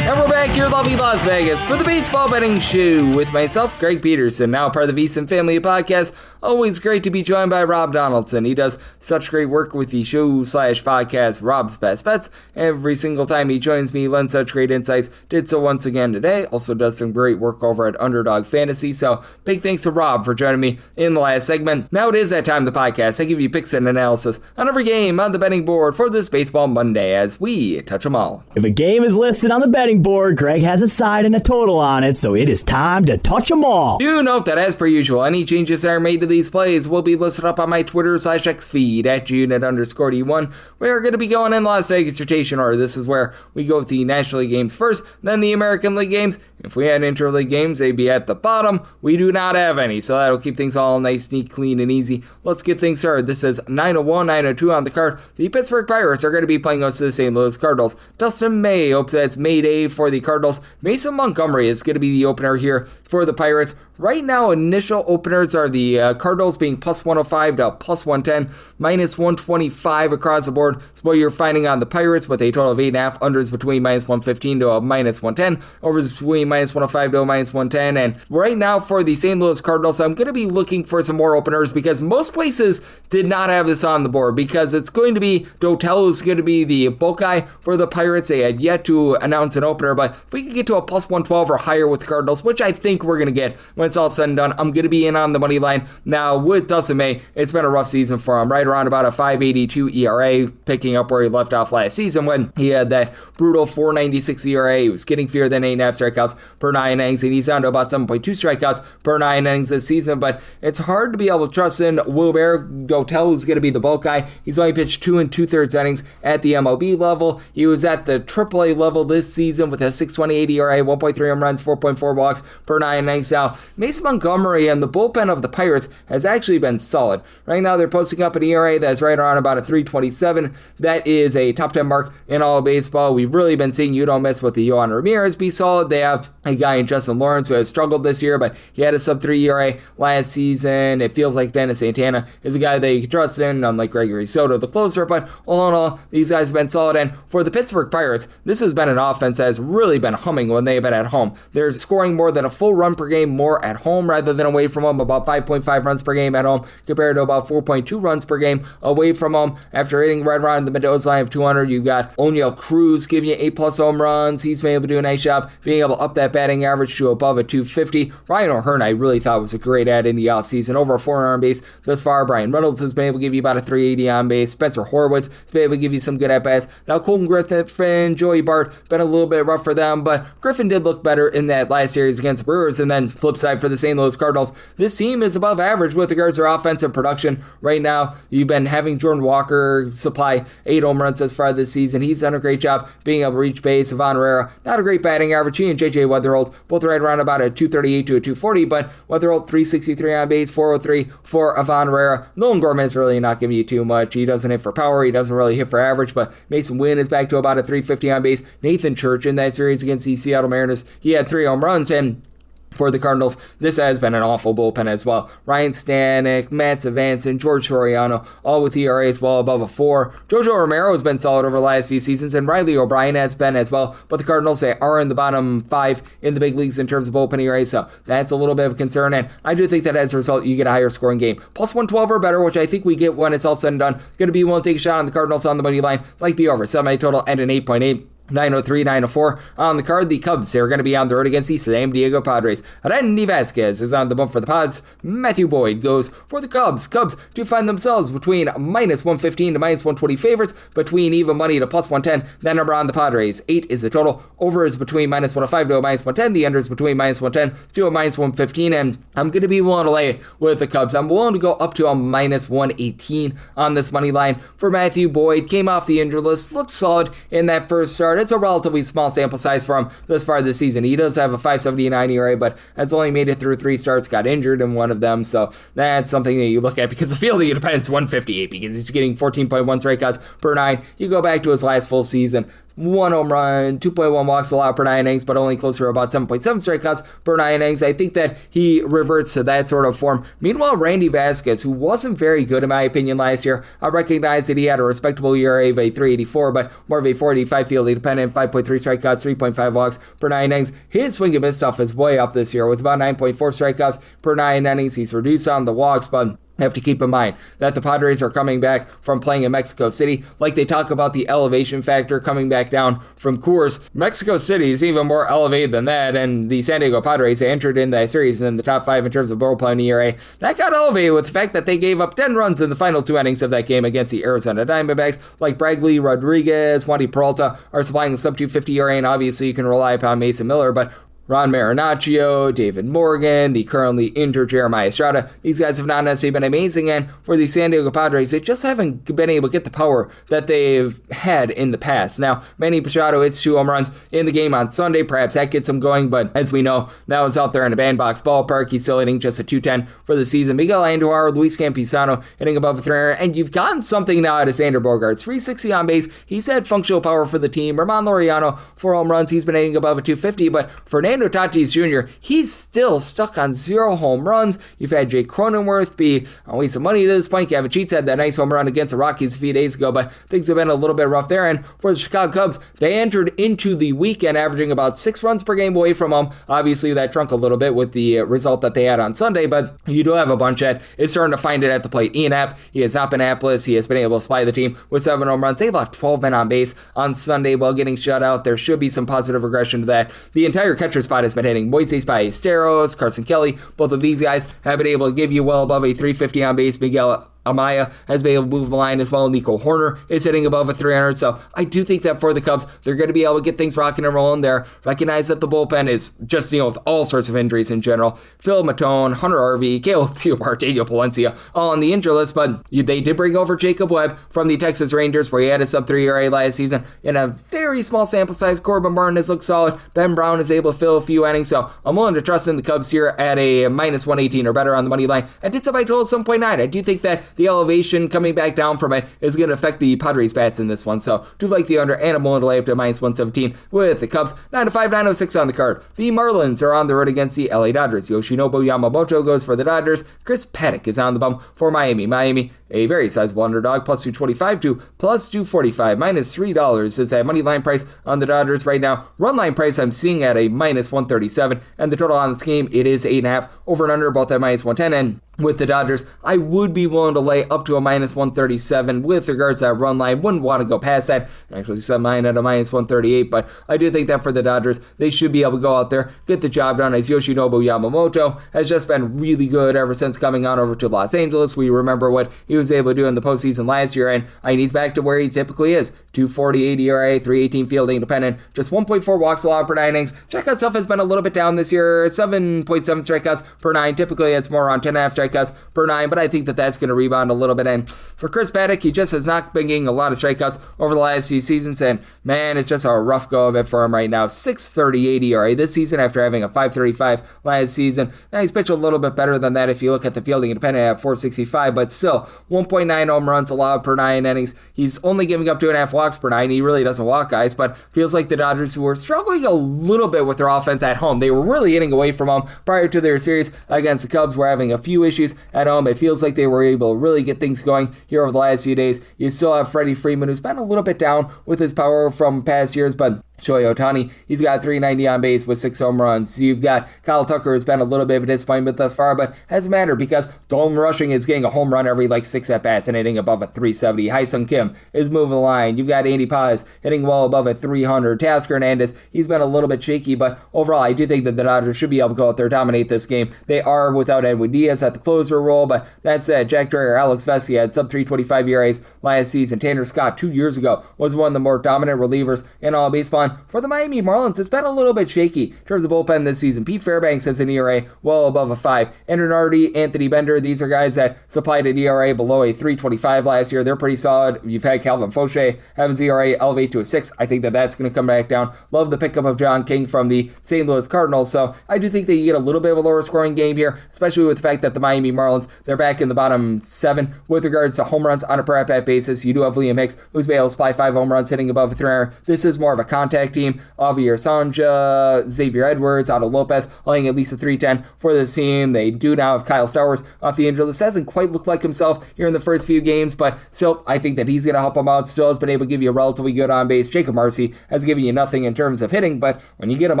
And we're back here in lovely Las Vegas for the Baseball Betting Show with myself, Greg Peterson, now part of the VSiN Family Podcast. Always great to be joined by Rob Donaldson. He does such great work with the show/podcast, Rob's Best Bets. Every single time he joins me, lends such great insights. Did so once again today. Also does some great work over at Underdog Fantasy. So big thanks to Rob for joining me in the last segment. Now it is that time of the podcast. I give you picks and analysis on every game on the betting board for this Baseball Monday as we touch them all. If a game is listed on the betting board, Greg has a side and a total on it, so it is time to touch them all. Do note that, as per usual, any changes that are made to these plays will be listed up on my Twitter/X feed at @unit_D1. We are going to be going in Las Vegas rotation order. This is where we go with the National League games first, then the American League games. If we had interleague games, they'd be at the bottom. We do not have any, so that'll keep things all nice, neat, clean, and easy. Let's get things started. This is 9:01, 9:02 on the card. The Pittsburgh Pirates are going to be playing us to the St. Louis Cardinals. Dustin May hopes that's May Day for the Cardinals. Mason Montgomery is going to be the opener here for the Pirates. Right now, initial openers are the Cardinals being plus 105 to plus 110, minus 125 across the board. That's what you're finding on the Pirates with a total of 8.5. Unders between minus 115 to a minus 110. Overs between minus 105 to a minus 110. And right now for the St. Louis Cardinals, I'm going to be looking for some more openers because most places did not have this on the board because it's going to be Dotel who's going to be the bulk guy for the Pirates. They had yet to announce an opener, but if we could get to a plus 112 or higher with the Cardinals, which I think we're going to get when it's all said and done, I'm going to be in on the money line. Now, with Dustin May, it's been a rough season for him, right around about a 5.82 ERA, picking up where he left off last season when he had that brutal 4.96 ERA. He was getting fewer than 8.5 strikeouts per 9 innings, and he's down to about 7.2 strikeouts per 9 innings this season, but it's hard to be able to trust in Wilber Dotel, who's going to be the bulk guy. He's only pitched 2 2/3 innings at the MLB level. He was at the AAA level this season season with a 6.28 ERA, 1.3 home runs, 4.4 walks per 9 innings. Now, Mason Montgomery and the bullpen of the Pirates has actually been solid. Right now, they're posting up an ERA that's right around about a 3.27. That is a top 10 mark in all of baseball. We've really been seeing You Don't Miss with the Yohan Ramirez be solid. They have a guy in Justin Lawrence who has struggled this year, but he had a sub-3 ERA last season. It feels like Dennis Santana is a guy that you can trust in, unlike Gregory Soto, the closer, but all in all, these guys have been solid. And for the Pittsburgh Pirates, this has been an offense that has really been humming when they've been at home. They're scoring more than a full run per game more at home rather than away from home, about 5.5 runs per game at home compared to about 4.2 runs per game away from home. After hitting right around the Mendoza line of 200, you've got O'Neal Cruz giving you 8+ home runs. He's been able to do a nice job being able to up that batting average to above a 250. Ryan O'Hearn, I really thought was a great add in the offseason. Over a 400 on base thus far. Brian Reynolds has been able to give you about a 380 on base. Spencer Horwitz has been able to give you some good at-bats. Now Colton Griffin, Joey Bart, been a little bit rough for them, but Griffin did look better in that last series against the Brewers. And then flip side for the St. Louis Cardinals, this team is above average with regards to their offensive production. Right now, you've been having Jordan Walker supply 8 home runs thus far this season. He's done a great job being able to reach base. Ivan Herrera, not a great batting average. He and J.J. Weatherholt both right around about a 238 to a 240, but Weatherholt 363 on base, 403 for Ivan Herrera. Nolan Gorman is really not giving you too much. He doesn't hit for power. He doesn't really hit for average, but Mason Wynn is back to about a 350 on base. Nathan Church in that series against the Seattle Mariners, he had 3 home runs, and for the Cardinals, this has been an awful bullpen as well. Ryan Stanek, Matt Savanson, George Soriano, all with ERAs well above a 4. Jojo Romero has been solid over the last few seasons, and Riley O'Brien has been as well. But the Cardinals, they are in the bottom 5 in the big leagues in terms of bullpen ERA, so that's a little bit of a concern. And I do think that as a result, you get a higher scoring game. Plus 112 or better, which I think we get when it's all said and done. Going to be willing to take a shot on the Cardinals on the money line, like the over. Semi-total and an 8.8. 903, 904 on the card. The Cubs, they're going to be on the road against the San Diego Padres. Randy Vasquez is on the bump for the Pods. Matthew Boyd goes for the Cubs. Cubs do find themselves between minus 115 to minus 120 favorites, between even money to plus 110. That number on the Padres, 8 is the total. Over is between minus 105 to a minus 110. The under is between minus 110 to a minus 115. And I'm going to be willing to lay it with the Cubs. I'm willing to go up to a minus 118 on this money line for Matthew Boyd. Came off the injured list, looked solid in that first start. It's a relatively small sample size for him this far this season. He does have a 5.79 ERA, but has only made it through 3 starts, got injured in one of them, so that's something that you look at because the fielding depends 158 because he's getting 14.1 strikeouts per 9. You go back to his last full season, 1 home run, 2.1 walks allowed per 9 innings, but only closer to about 7.7 strikeouts per 9 innings. I think that he reverts to that sort of form. Meanwhile, Randy Vasquez, who wasn't very good in my opinion last year, I recognize that he had a respectable ERA of a 3.84, but more of a 4.85 fielding dependent, 5.3 strikeouts, 3.5 walks per 9 innings. His swing and miss stuff is way up this year with about 9.4 strikeouts per 9 innings. He's reduced on the walks, but have to keep in mind that the Padres are coming back from playing in Mexico City. Like they talk about the elevation factor coming back down from Coors. Mexico City is even more elevated than that, and the San Diego Padres entered in that series in the top 5 in terms of bullpen ERA. That got elevated with the fact that they gave up 10 runs in the final 2 innings of that game against the Arizona Diamondbacks. Like Bradley Rodriguez, Wandy Peralta are supplying a sub-250 ERA, and obviously you can rely upon Mason Miller, but Ron Marinaccio, David Morgan, the currently injured Jeremiah Estrada. These guys have not necessarily been amazing, and for the San Diego Padres, they just haven't been able to get the power that they've had in the past. Now, Manny Machado hits 2 home runs in the game on Sunday. Perhaps that gets him going, but as we know, that was out there in a bandbox ballpark. He's still hitting just a 210 for the season. Miguel Andujar, Luis Campisano hitting above a 300, and you've gotten something now out of Sander Bogarts. 360 on base. He's had functional power for the team. Ramon Laureano, 4 home runs. He's been hitting above a 250, but Fernando Tatis Jr., he's still stuck on 0 home runs. You've had Jake Cronenworth be a waste of money to this point. Kevin Cheats had that nice home run against the Rockies a few days ago, but things have been a little bit rough there. And for the Chicago Cubs, they entered into the weekend averaging about 6 runs per game away from home. Obviously, that shrunk a little bit with the result that they had on Sunday, but you do have a bunch that is starting to find it at the plate. Ian Happ, he has not been hapless. He has been able to supply the team with 7 home runs. They left 12 men on base on Sunday while getting shut out. There should be some positive regression to that. The entire catcher spot has been hitting. Moises Ballesteros, Carson Kelly, both of these guys have been able to give you well above a 350 on base. Miguel Amaya has been able to move the line as well. Nico Horner is hitting above a 300. So I do think that for the Cubs, they're going to be able to get things rocking and rolling there. Recognize that the bullpen is just, with all sorts of injuries in general. Phil Matone, Hunter Harvey, Caleb Thielbar, Daniel Palencia, all on the injury list, but they did bring over Jacob Webb from the Texas Rangers, where he had a sub-3 ERA last season in a very small sample size. Corbin Martin has looked solid. Ben Brown is able to fill a few innings, so I'm willing to trust in the Cubs here at a minus 118 or better on the money line. I did set my total at 7.9. I do think that the elevation coming back down from it is going to affect the Padres bats in this one, so do like the under, and I'm willing to lay up to minus 117 with the Cubs. 9-5, 9-6 on the card. The Marlins are on the road against the LA Dodgers. Yoshinobu Yamamoto goes for the Dodgers. Chris Paddock is on the bump for Miami. Miami, a very sizable underdog, plus 225 to plus 245, minus $3 is that money line price on the Dodgers right now. Run line price I'm seeing at a minus 137, and the total on this game, it is 8.5, over and under both at minus 110, and with the Dodgers, I would be willing to lay up to a minus 137 with regards to that run line. Wouldn't want to go past that. Actually set mine at a minus 138, but I do think that for the Dodgers, they should be able to go out there, get the job done, as Yoshinobu Yamamoto has just been really good ever since coming on over to Los Angeles. We remember what he was able to do in the postseason last year, and he's back to where he typically is. 2.48 ERA, 3.18 fielding dependent, just 1.4 walks allowed per 9 innings. Strikeout stuff has been a little bit down this year, 7.7 strikeouts per 9. Typically, it's more around 10.5 strikeouts per 9, but I think that that's going to rebound a little bit. And for Chris Paddock, he just has not been getting a lot of strikeouts over the last few seasons, and man, it's just a rough go of it for him right now. 6.38 ERA this season after having a 5.35 last season. Now, he's pitched a little bit better than that if you look at the fielding independent at 4.65, but still 1.9 home runs allowed per 9 innings. He's only giving up 2.5 walks per 9. He really doesn't walk guys, but feels like the Dodgers, who were struggling a little bit with their offense at home, they were really hitting away from home prior to their series against the Cubs, were having a few issues at home. It feels like they were able to really get things going here over the last few days. You still have Freddie Freeman, who's been a little bit down with his power from past years, but Shohei Ohtani, he's got 390 on base with 6 home runs. You've got Kyle Tucker, who's been a little bit of a disappointment thus far, but hasn't mattered because Dalton Rushing is getting a home run every 6 at-bats and hitting above a 370. Hyun-Sung Kim is moving the line. You've got Andy Paz hitting well above a 300. Teoscar Hernandez, he's been a little bit shaky, but overall, I do think that the Dodgers should be able to go out there, dominate this game. They are without Edwin Diaz at the closer role, but that said, Jack Dreher, Alex Vesia had sub-325 ERAs last season. Tanner Scott, 2 years ago, was one of the more dominant relievers in all baseball. And for the Miami Marlins, it's been a little bit shaky in terms of bullpen this season. Pete Fairbanks has an ERA well above a 5. Andrew Nardi, Anthony Bender, these are guys that supplied an ERA below a 3.25 last year. They're pretty solid. You've had Calvin Fauché have his ERA elevate to a 6. I think that that's going to come back down. Love the pickup of John King from the St. Louis Cardinals, so I do think that you get a little bit of a lower scoring game here, especially with the fact that the Miami Marlins, they're back in the bottom 7 with regards to home runs on a per at-bat basis. You do have Liam Hicks, who's been able to supply 5 home runs, hitting above a 300. This is more of a contact team. Javier Sanja, Xavier Edwards, Otto Lopez, playing at least a 310 for this team. They do now have Kyle Stowers off the injury list. Hasn't quite looked like himself here in the first few games, but still, I think that he's going to help them out. Still has been able to give you a relatively good on base. Jacob Marcy has given you nothing in terms of hitting, but when you get him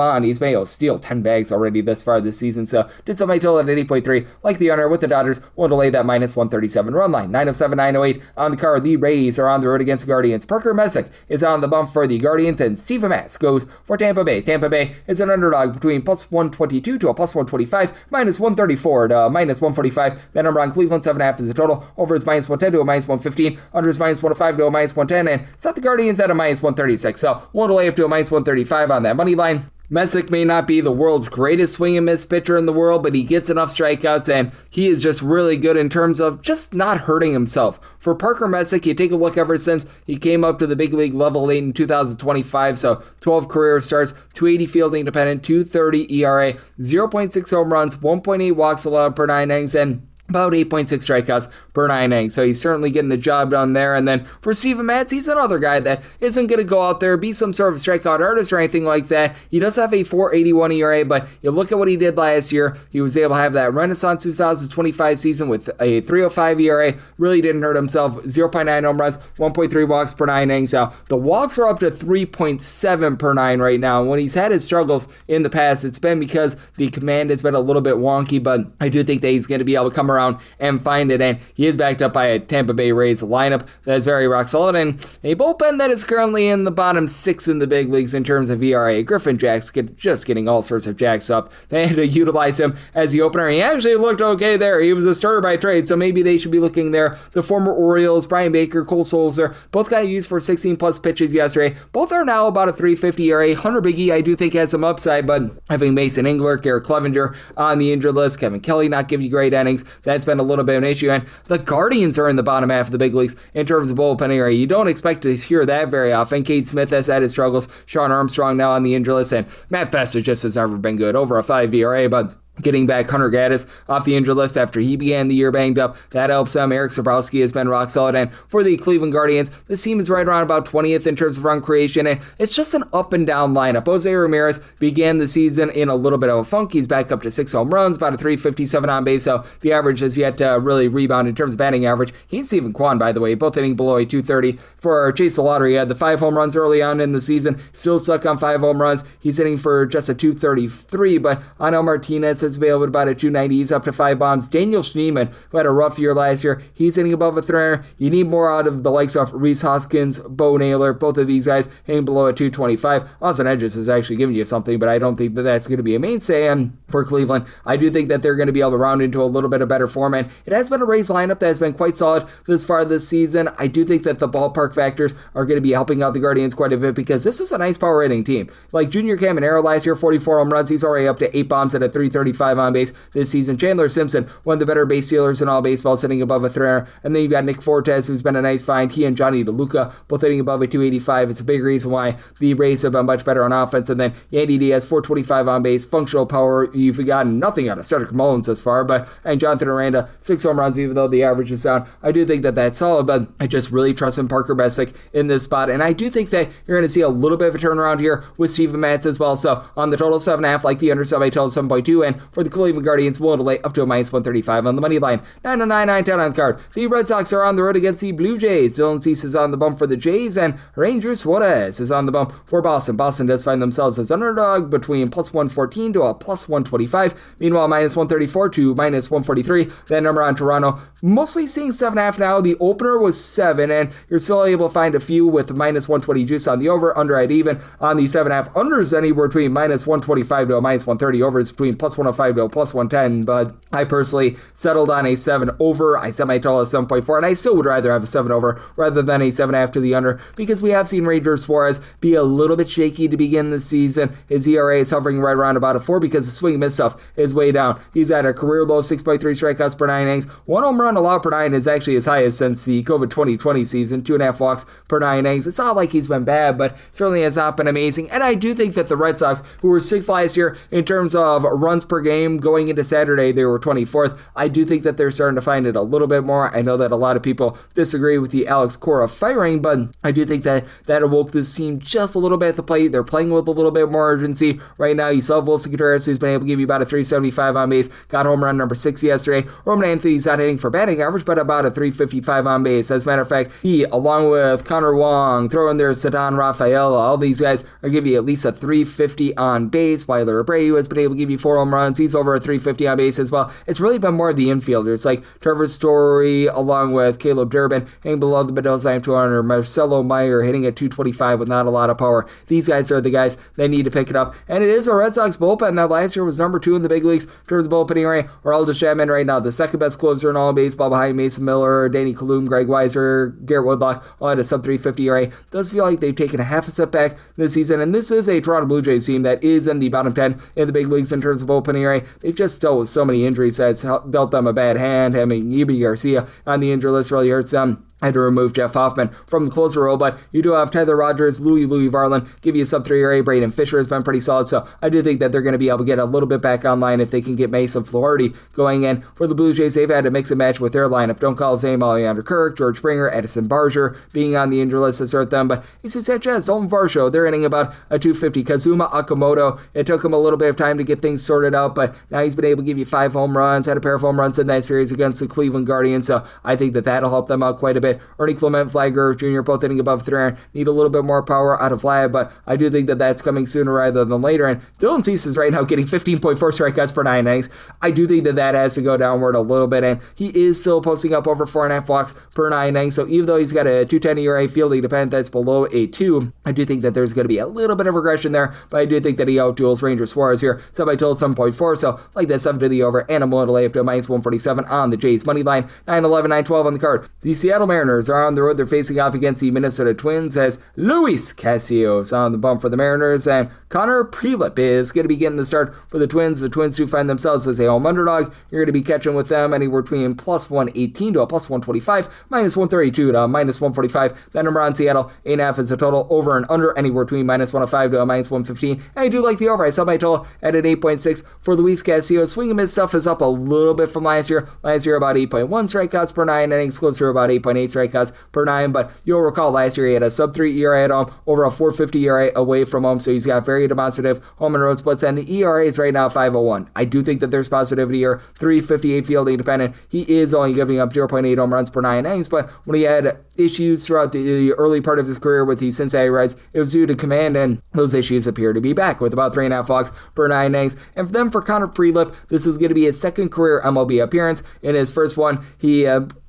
on, he's been able to steal 10 bags already this far this season. So did some total at 8.3, like the under with the Dodgers. Want to lay that minus 137 run line. 907, 908 on the card. The Rays are on the road against the Guardians. Parker Messick is on the bump for the Guardians, and Steven Matz goes for Tampa Bay. Tampa Bay is an underdog between plus 122 to a plus 125, minus 134 to minus 145. That number on Cleveland, 7.5 is the total. Over is minus 110 to a minus 115. Under is minus 105 to a minus 110, and set the Guardians at a minus 136. So want to lay up to a minus 135 on that money line. Messick may not be the world's greatest swing and miss pitcher in the world, but he gets enough strikeouts, and he is just really good in terms of just not hurting himself. For Parker Messick, you take a look ever since he came up to the big league level late in 2025, so 12 career starts, 280 fielding independent, 230 ERA, 0.6 home runs, 1.8 walks allowed per 9 innings, and about 8.6 strikeouts per 9 innings. So he's certainly getting the job done there. And then for Steven Matz, he's another guy that isn't going to go out there, be some sort of strikeout artist or anything like that. He does have a 4.81 ERA, but you look at what he did last year. He was able to have that Renaissance 2025 season with a 3.05 ERA. Really didn't hurt himself. 0.9 home runs, 1.3 walks per 9 innings. Now, the walks are up to 3.7 per 9 right now. When he's had his struggles in the past, it's been because the command has been a little bit wonky, but I do think that he's going to be able to come around around and find it, and he is backed up by a Tampa Bay Rays lineup that is very rock solid, and a bullpen that is currently in the bottom 6 in the big leagues in terms of ERA. Griffin Jack's just getting all sorts of jacks up. They had to utilize him as the opener. He actually looked okay there. He was a starter by trade, so maybe they should be looking there. The former Orioles, Brian Baker, Cole Sulzer, both got used for 16-plus pitches yesterday. Both are now about a 3.50 ERA. Hunter Biggie, I do think, has some upside, but having Mason Engler, Garrett Clevenger on the injured list, Kevin Kelly not giving you great innings, that's been a little bit of an issue. And the Guardians are in the bottom half of the big leagues in terms of bullpen ERA. You don't expect to hear that very often. Cade Smith has had his struggles. Sean Armstrong now on the injured list, and Matt Fester just has never been good. Over a 5 ERA, but getting back Hunter Gaddis off the injured list after he began the year banged up, that helps them. Eric Sabrowski has been rock solid, and for the Cleveland Guardians, this team is right around about 20th in terms of run creation, and it's just an up and down lineup. Jose Ramirez began the season in a little bit of a funk. He's back up to 6 home runs, about a 357 on base, so the average has yet to really rebound in terms of batting average. He and Stephen Kwan, by the way, both hitting below a 230. For Chase Lauder, he had the 5 home runs early on in the season, still stuck on 5 home runs. He's hitting for just a 233, but Angel Martinez has been able to about a 290. He's up to 5 bombs. Daniel Schneemann, who had a rough year last year, he's hitting above a 300. You need more out of the likes of Rhys Hoskins, Bo Naylor, both of these guys hitting below a 225. Austin Hedges is actually giving you something, but I don't think that that's going to be a mainstay. And for Cleveland, I do think that they're going to be able to round into a little bit of better form, and it has been a Rays lineup that has been quite solid this far this season. I do think that the ballpark factors are going to be helping out the Guardians quite a bit, because this is a nice power hitting team. Like Junior Caminero last year, 44 home runs. He's already up to 8 bombs at a 335 on base this season. Chandler Simpson, one of the better base stealers in all baseball, sitting above a 300. And then you've got Nick Fortes, who's been a nice find. He and Johnny DeLuca both hitting above a 285. It's a big reason why the Rays have been much better on offense. And then Yandy Diaz, 425 on base, functional power. You've gotten nothing out of Cedric Mullins thus far, and Jonathan Aranda, 6 home runs, even though the average is down. I do think that that's solid, but I just really trust in Parker Messick in this spot. And I do think that you're going to see a little bit of a turnaround here with Steven Matz as well. So on the total 7.5, like the under sub, I told 7.2. And for the Cleveland Guardians, willing to lay up to a minus 135 on the money line. 909, 910 on the card. The Red Sox are on the road against the Blue Jays. Dylan Cease is on the bump for the Jays, and Ranger Suarez is on the bump for Boston. Boston does find themselves as underdog between plus 114 to a plus 125. Meanwhile, minus 134 to minus 143. That number on Toronto, mostly seeing 7.5 now. The opener was 7, and you're still able to find a few with minus 120 juice on the over, under at even on the 7.5. Unders anywhere between minus 125 to a minus 130. Overs between plus 105 to a plus 110, but I personally settled on a 7 over. I set my total at 7.4, and I still would rather have a 7 over rather than a 7.5 to the under, because we have seen Ranger Suarez be a little bit shaky to begin the season. His ERA is hovering right around about a 4 because the swing and miss stuff is way down. He's at a career low 6.3 strikeouts per 9 innings. 1 home run allowed per 9 is actually his highest since the COVID 2020 season. 2.5 walks per 9 innings. It's not like he's been bad, but certainly has not been amazing. And I do think that the Red Sox, who were 6th last year in terms of runs per game going into Saturday, they were 24th. I do think that they're starting to find it a little bit more. I know that a lot of people disagree with the Alex Cora firing, but I do think that awoke this team just a little bit at the plate. They're playing with a little bit more urgency right now. You still have Wilson Contreras, who's been able to give you about a 375 on base. Got home run number 6 yesterday. Roman Anthony's not hitting for batting average, but about a 355 on base. As a matter of fact, he, along with Connor Wong, throw in there Ceddanne Rafaela, all these guys are giving you at least a 350 on base. Weiler Abreu has been able to give you 4 home runs. He's over a 350 on base as well. It's really been more of the infielders, like Trevor Story, along with Caleb Durbin, hitting below the middle line 200. Marcelo Meyer hitting at 225 with not a lot of power. These guys are the guys that need to pick it up. And it is a Red Sox bullpen that last year was number 2 in the big leagues in terms of bullpen ERA. Aroldis Chapman right now, the second best closer in all of baseball behind Mason Miller, Danny Kalum, Greg Weiser, Garrett Woodlock, all at a sub 350 ERA. Does feel like they've taken a half a step back this season. And this is a Toronto Blue Jays team that is in the bottom 10 in the big leagues in terms of bullpen ERA. They've just dealt with so many injuries that's dealt them a bad hand. Having Yibi Garcia on the injury list really hurts them. I had to remove Jeff Hoffman from the closer role, but you do have Tyler Rogers, Louis Varland, give you a sub 3 ERA. Braden Fisher has been pretty solid, so I do think that they're going to be able to get a little bit back online if they can get Mason Flaherty going in. For the Blue Jays, they've had to mix and match with their lineup. Don't call his name Alexander Kirk, George Springer, Edison Barger being on the injury list has hurt them, but Jesus Sanchez, Dalton Varsho, they're hitting about a 250. Kazuma Akamoto, it took him a little bit of time to get things sorted out, but now he's been able to give you 5 home runs, had a pair of home runs in that series against the Cleveland Guardians, so I think that that'll help them out quite a bit. bit. Ernie Clement, Flagler Jr. both hitting above 300. Need a little bit more power out of Vlad, but I do think that that's coming sooner rather than later. And Dylan Cease is right now getting 15.4 strikeouts per 9 innings. I do think that that has to go downward a little bit, and he is still posting up over 4.5 walks per 9 innings. So even though he's got a 2.10 ERA fielding dependent that's below a 2, I do think that there's going to be a little bit of regression there, but I do think that he outduels Ranger Suarez here. So I told 7.4, so like that 7 to the over, and I'm willing to lay up to a minus 147 on the Jays money line. 9-11, 9-12 on the card. The Seattle Mariners are on the road. They're facing off against the Minnesota Twins as Luis Castillo is on the bump for the Mariners, and Connor Prelip is going to be getting the start for the Twins. The Twins do find themselves as a home underdog. You're going to be catching with them anywhere between plus 118 to a plus 125, minus 132 to a minus 145. That number on Seattle, 8.5 is a total. Over and under anywhere between minus 105 to a minus 115. And I do like the over. I saw my total at an 8.6 for Luis Castillo. Swing and miss stuff is up a little bit from last year. Last year about 8.1 strikeouts per 9 innings, close to about 8.8 strikeouts per 9. But you'll recall last year he had a sub-3 ERA at home, over a 4.50 ERA away from home. So he's got very demonstrative home and road splits, and the ERA is right now 5.01. I do think that there's positivity here. 3.58 fielding dependent. He is only giving up 0.8 home runs per 9 innings, but when he had issues throughout the early part of his career with the Cincinnati Reds, it was due to command, and those issues appear to be back with about 3.5 walks per 9 innings. And for Connor Prelip, this is going to be his second career MLB appearance. In his first one, he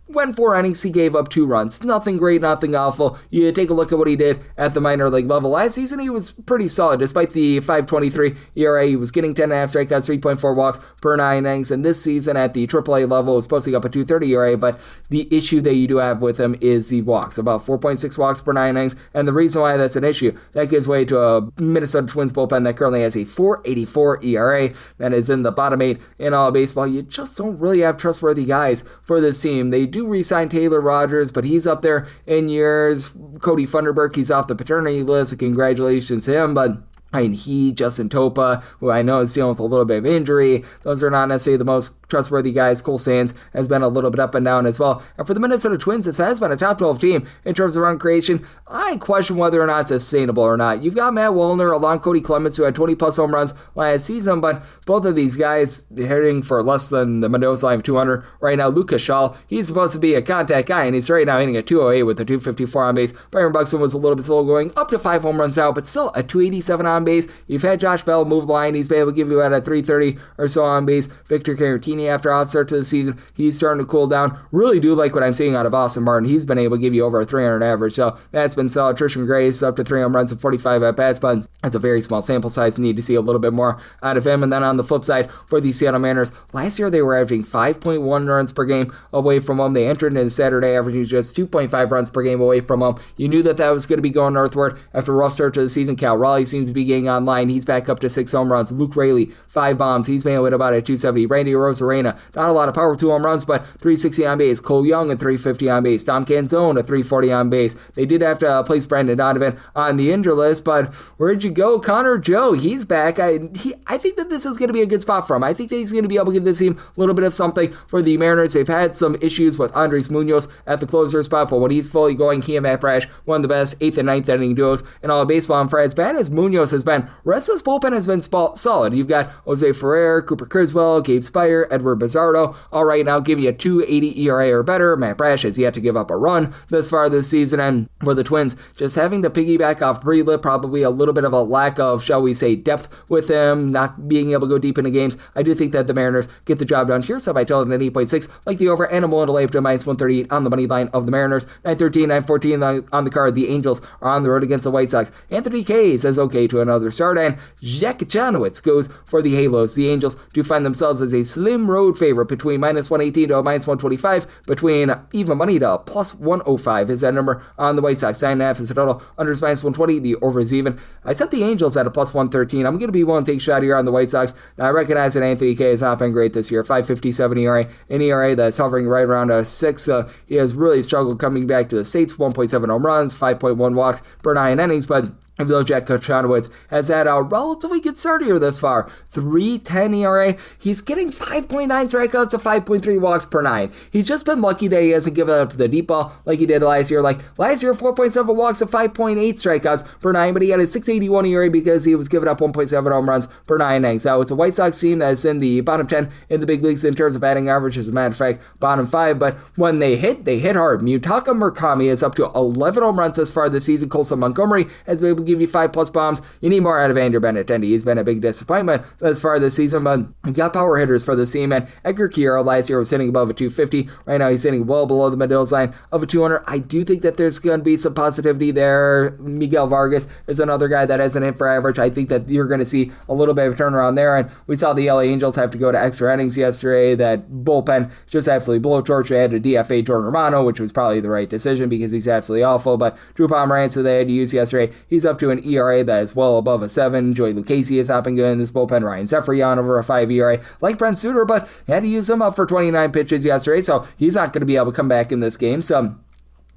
went 4 innings, he gave up 2 runs. Nothing great, nothing awful. You take a look at what he did at the minor league level. Last season, he was pretty solid. Despite the 5.23 ERA, he was getting 10.5 strikeouts, 3.4 walks per 9 innings. And this season at the AAA level, was posting up a 2.30 ERA, but the issue that you do have with him is the walks. About 4.6 walks per 9 innings. And the reason why that's an issue, that gives way to a Minnesota Twins bullpen that currently has a 4.84 ERA. That is in the bottom 8 in all of baseball. You just don't really have trustworthy guys for this team. They do re-sign Taylor Rogers, but he's up there in years. Cody Funderburk, he's off the paternity list. Congratulations to him, but Justin Topa, who I know is dealing with a little bit of injury. Those are not necessarily the most trustworthy guys. Cole Sands has been a little bit up and down as well. And for the Minnesota Twins, this has been a top 12 team in terms of run creation. I question whether or not it's sustainable or not. You've got Matt Wallner along Cody Clemens, who had 20-plus home runs last season, but both of these guys hitting for less than the Mendoza line of 200. Right now, Lucas Shaw, he's supposed to be a contact guy, and he's right now hitting a 208 with a 254 on base. Byron Buxton was a little bit slow going up to 5 home runs now, but still a 287 on base. You've had Josh Bell move the line. He's been able to give you about a 330 or so on base. Victor Caratini, after off start to the season, he's starting to cool down. Really do like what I'm seeing out of Austin Martin. He's been able to give you over a 300 average, so that's been solid. Trishan Grace up to 3 home runs and 45 at-bats, but that's a very small sample size. You need to see a little bit more out of him. And then on the flip side, for the Seattle Mariners, last year they were averaging 5.1 runs per game away from home. They entered into Saturday averaging just 2.5 runs per game away from home. You knew that was going to be going northward after a rough start to the season. Cal Raleigh seems to be getting online. He's back up to 6 home runs. Luke Raley, 5 bombs. He's made with about a 270. Randy Arozarena, not a lot of power, 2 home runs, but 360 on base. Cole Young, a 350 on base. Tom Canzone, a 340 on base. They did have to place Brandon Donovan on the injury list, but where'd you go? Connor Joe, he's back. I think that this is going to be a good spot for him. I think that he's going to be able to give this team a little bit of something. For the Mariners, they've had some issues with Andres Munoz at the closer spot, but when he's fully going, he and Matt Brash, one of the best 8th and 9th inning duos in all of baseball. And for as bad as Munoz has been, rest of this bullpen has been solid. You've got Jose Ferrer, Cooper Criswell, Gabe Spire, Edward Bizzardo, all right now giving you a 2.80 ERA or better. Matt Brash has yet to give up a run this far this season, and for the Twins, just having to piggyback off Prelip, probably a little bit of a lack of, shall we say, depth with him, not being able to go deep into games. I do think that the Mariners get the job done here, so I told it at 8.6, like the over, and I'm willing to lay up to minus 138 on the money line of the Mariners. 913, 914 on the card. The Angels are on the road against the White Sox. Anthony Kay says okay to another start, and Jack Janowitz goes for the Halos. The Angels do find themselves as a slim road favorite between minus 118 to minus 125, between even money to plus 105 is that number on the White Sox. 9.5 is the total. Unders minus 120, the over is even. I set the Angels at a plus 113. I'm going to be willing to take a shot here on the White Sox. Now, I recognize that Anthony Kay has not been great this year. 5.57 ERA, an ERA that's hovering right around a 6. He has really struggled coming back to the States. 1.7 home runs, 5.1 walks per 9 innings, but Even though Jack Kochanowicz has had a relatively good start here thus far. 3.10 ERA. He's getting 5.9 strikeouts to 5.3 walks per 9. He's just been lucky that he hasn't given up the deep ball like he did last year. Like last year, 4.7 walks to 5.8 strikeouts per 9, but he had a 6.81 ERA because he was giving up 1.7 home runs per 9 innings. Now, it's a White Sox team that is in the bottom 10 in the big leagues in terms of batting average. As a matter of fact, bottom 5, but when they hit hard. Mutaka Murakami is up to 11 home runs thus far this season. Colson Montgomery has been able to give you 5+ bombs. You need more out of Andrew Benintendi. He's been a big disappointment thus far this season, but we've got power hitters for the team, and Edgar Quero last year was hitting above a 250. Right now he's hitting well below the middle line of a 200. I do think that there's going to be some positivity there. Miguel Vargas is another guy that hasn't hit for average. I think that you're going to see a little bit of a turnaround there, and we saw the LA Angels have to go to extra innings yesterday. That bullpen just absolutely blowtorch. They had to DFA Jordan Romano, which was probably the right decision because he's absolutely awful, but Drew Pomeranz, who they had to use yesterday, he's up to an ERA that is well above a 7. Joey Lucchesi has not been good in this bullpen. Ryan Zephyr on over a 5 ERA, like Brent Suter, but had to use him up for 29 pitches yesterday, so he's not going to be able to come back in this game. So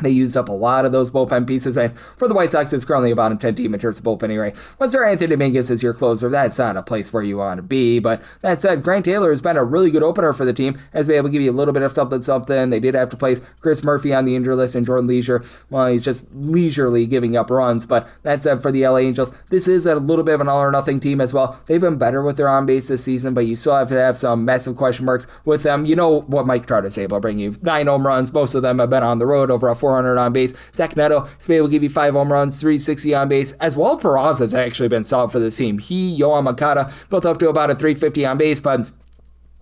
they used up a lot of those bullpen pieces, and for the White Sox, it's currently a bottom 10 team in terms of bullpen ERA. Once Sir Anthony Dominguez is your closer, that's not a place where you want to be, but that said, Grant Taylor has been a really good opener for the team, has been able to give you a little bit of something. They did have to place Chris Murphy on the injury list, and Jordan Leisure, well, he's just leisurely giving up runs, but that said, for the LA Angels, this is a little bit of an all-or-nothing team as well. They've been better with their on-base this season, but you still have to have some massive question marks with them. You know what Mike Trout is able to bring you. 9 home runs, most of them have been on the road, over a 400 on base. Zach Neto has been able to give you 5 home runs, 360 on base, as well. Peraza has actually been solid for this team. He, Yohan Moncada, both up to about a 350 on base, but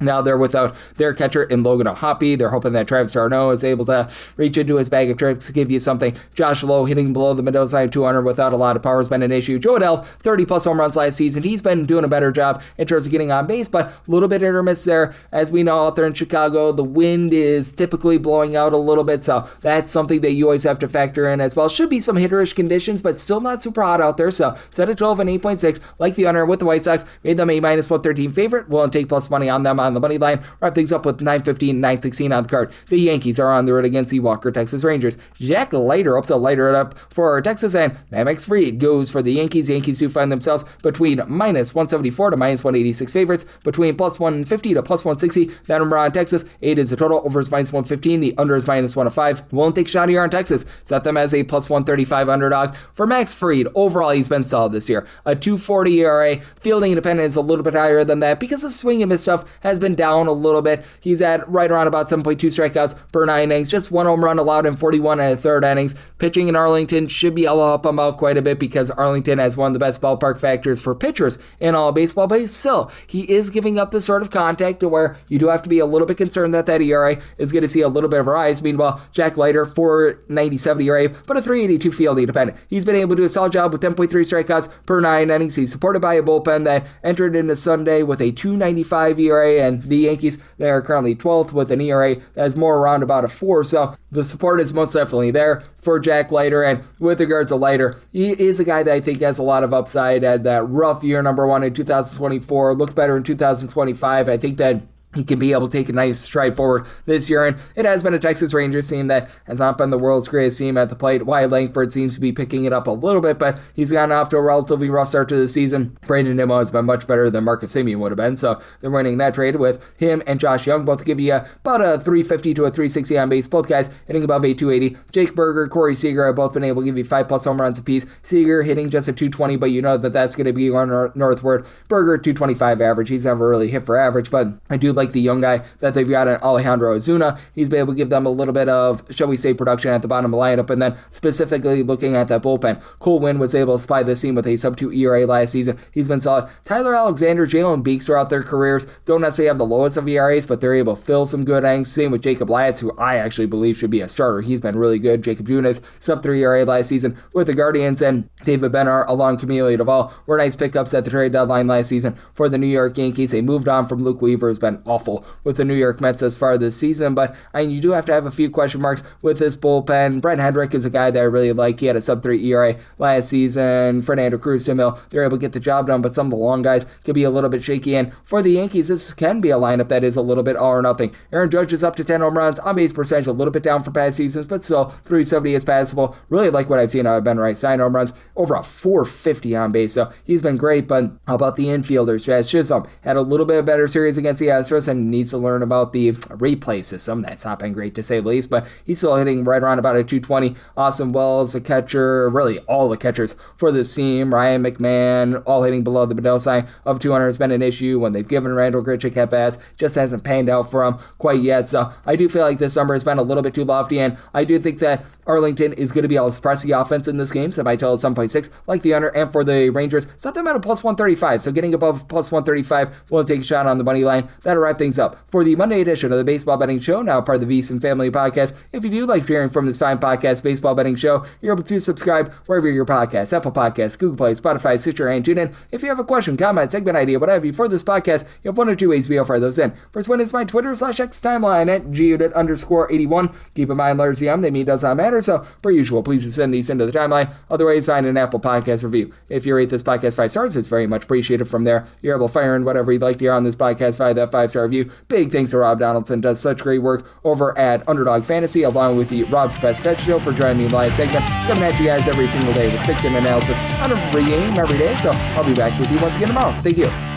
now they're without their catcher in Logan O'Hoppe. They're hoping that Travis d'Arnaud is able to reach into his bag of tricks to give you something. Josh Lowe hitting below the middle side 200 without a lot of power has been an issue. Joe Adell, 30+ home runs last season. He's been doing a better job in terms of getting on base, but a little bit hit or miss there. As we know, out there in Chicago, the wind is typically blowing out a little bit, so that's something that you always have to factor in as well. Should be some hitterish conditions, but still not super hot out there, so set at 12 and 8.6. Like the under with the White Sox, made them a -113 favorite. Willing to take plus money on them on the money line. Wrap things up with 9:15, 9:16 on the card. The Yankees are on the road against the Walker Texas Rangers. Jack Leiter ups to lighter it up for Texas, and Max Fried goes for the Yankees. Yankees do find themselves between -174 to -186 favorites, between +150 to +160. That number on Texas, 8 is the total. Over is -115. The under is -105. Won't take a shot here on Texas. Set them as a +135 underdog. For Max Fried, overall he's been solid this year. A 2.40 ERA. Fielding independence is a little bit higher than that because the swing and miss stuff has been down a little bit. He's at right around about 7.2 strikeouts per 9 innings. Just 1 home run allowed in 41 and a third innings. Pitching in Arlington should be able to help him out quite a bit because Arlington has one of the best ballpark factors for pitchers in all of baseball, but still, he is giving up the sort of contact to where you do have to be a little bit concerned that ERA is going to see a little bit of a rise. Meanwhile, Jack Leiter, 4.97 ERA, but a 3.82 fielding dependent. He's been able to do a solid job with 10.3 strikeouts per 9 innings. He's supported by a bullpen that entered into Sunday with a 2.95 ERA, and the Yankees, they are currently 12th with an ERA that is more around about a 4, so the support is most definitely there for Jack Leiter. And with regards to Leiter, he is a guy that I think has a lot of upside. Had that rough year number 1 in 2024, looked better in 2025. I think that he can be able to take a nice stride forward this year, and it has been a Texas Rangers team that has not been the world's greatest team at the plate. Wyatt Langford seems to be picking it up a little bit, but he's gotten off to a relatively rough start to the season. Brandon Nimmo has been much better than Marcus Semien would have been, so they're winning that trade with him and Josh Young, both give you about a 350 to a 360 on base. Both guys hitting above a 280. Jake Berger, Corey Seager have both been able to give you 5+ home runs apiece. Seager hitting just a 220, but you know that that's going to be going northward. Berger, 225 average. He's never really hit for average, but I do like the young guy that they've got in Alejandro Ozuna. He's been able to give them a little bit of, shall we say, production at the bottom of the lineup. And then specifically looking at that bullpen, Cole Winn was able to supply this team with a sub-2 ERA last season. He's been solid. Tyler Alexander, Jalen Beeks throughout their careers don't necessarily have the lowest of ERAs, but they're able to fill some good innings. Same with Jacob Latz, who I actually believe should be a starter. He's been really good. Jacob Junis, sub-3 ERA last season with the Guardians, and David Bennar along Camilo Doval were nice pickups at the trade deadline last season for the New York Yankees. They moved on from Luke Weaver, who's been awful with the New York Mets as far this season, but you do have to have a few question marks with this bullpen. Brent Hendrick is a guy that I really like. He had a sub-3 ERA last season. Fernando Cruz, Tim Hill, they're able to get the job done, but some of the long guys could be a little bit shaky. And for the Yankees, this can be a lineup that is a little bit all or nothing. Aaron Judge is up to 10 home runs. On-base percentage a little bit down for past seasons, but still 370 is passable. Really like what I've seen out of Ben Rice. 9 home runs, over a 450 on base, so he's been great. But how about the infielders? Jazz Chisholm had a little bit better series against the Astros and needs to learn about the replay system. That's not been great to say the least, but he's still hitting right around about a 220. Austin Wells, the catcher, really all the catchers for this team. Ryan McMahon, all hitting below the Bedell sign of 200 has been an issue when they've given Randall Grichuk at bats. Just hasn't panned out for him quite yet. So I do feel like this number has been a little bit too lofty, and I do think that Arlington is going to be able to press the offense in this game, so my total is 7.6, like the under. And for the Rangers, set them at a plus 135, so getting above plus 135 will take a shot on the money line. That'll wrap things up for the Monday edition of the Baseball Betting Show, now part of the VSiN Family Podcast. If you do like hearing from this fine podcast, Baseball Betting Show, you're able to subscribe wherever your podcasts, Apple Podcasts, Google Play, Spotify, Stitcher, and TuneIn. If you have a question, comment, segment idea, what have you for this podcast, you have one or two ways to be able to fire those in. First one is my Twitter/X timeline at @GUDit_81. Keep in mind, letters they mean does not matter, so per usual, please send these into the timeline. Otherwise, find an Apple Podcast review. If you rate this podcast 5 stars, it's very much appreciated. From there, you're able to fire in whatever you'd like to hear on this podcast via that 5-star review. Big thanks to Rob Donaldson, does such great work over at Underdog Fantasy, along with the Rob's Best Bet Show for joining me in the live segment, coming at you guys every single day with picks and analysis on every game, every day. So I'll be back with you once again tomorrow. Thank you.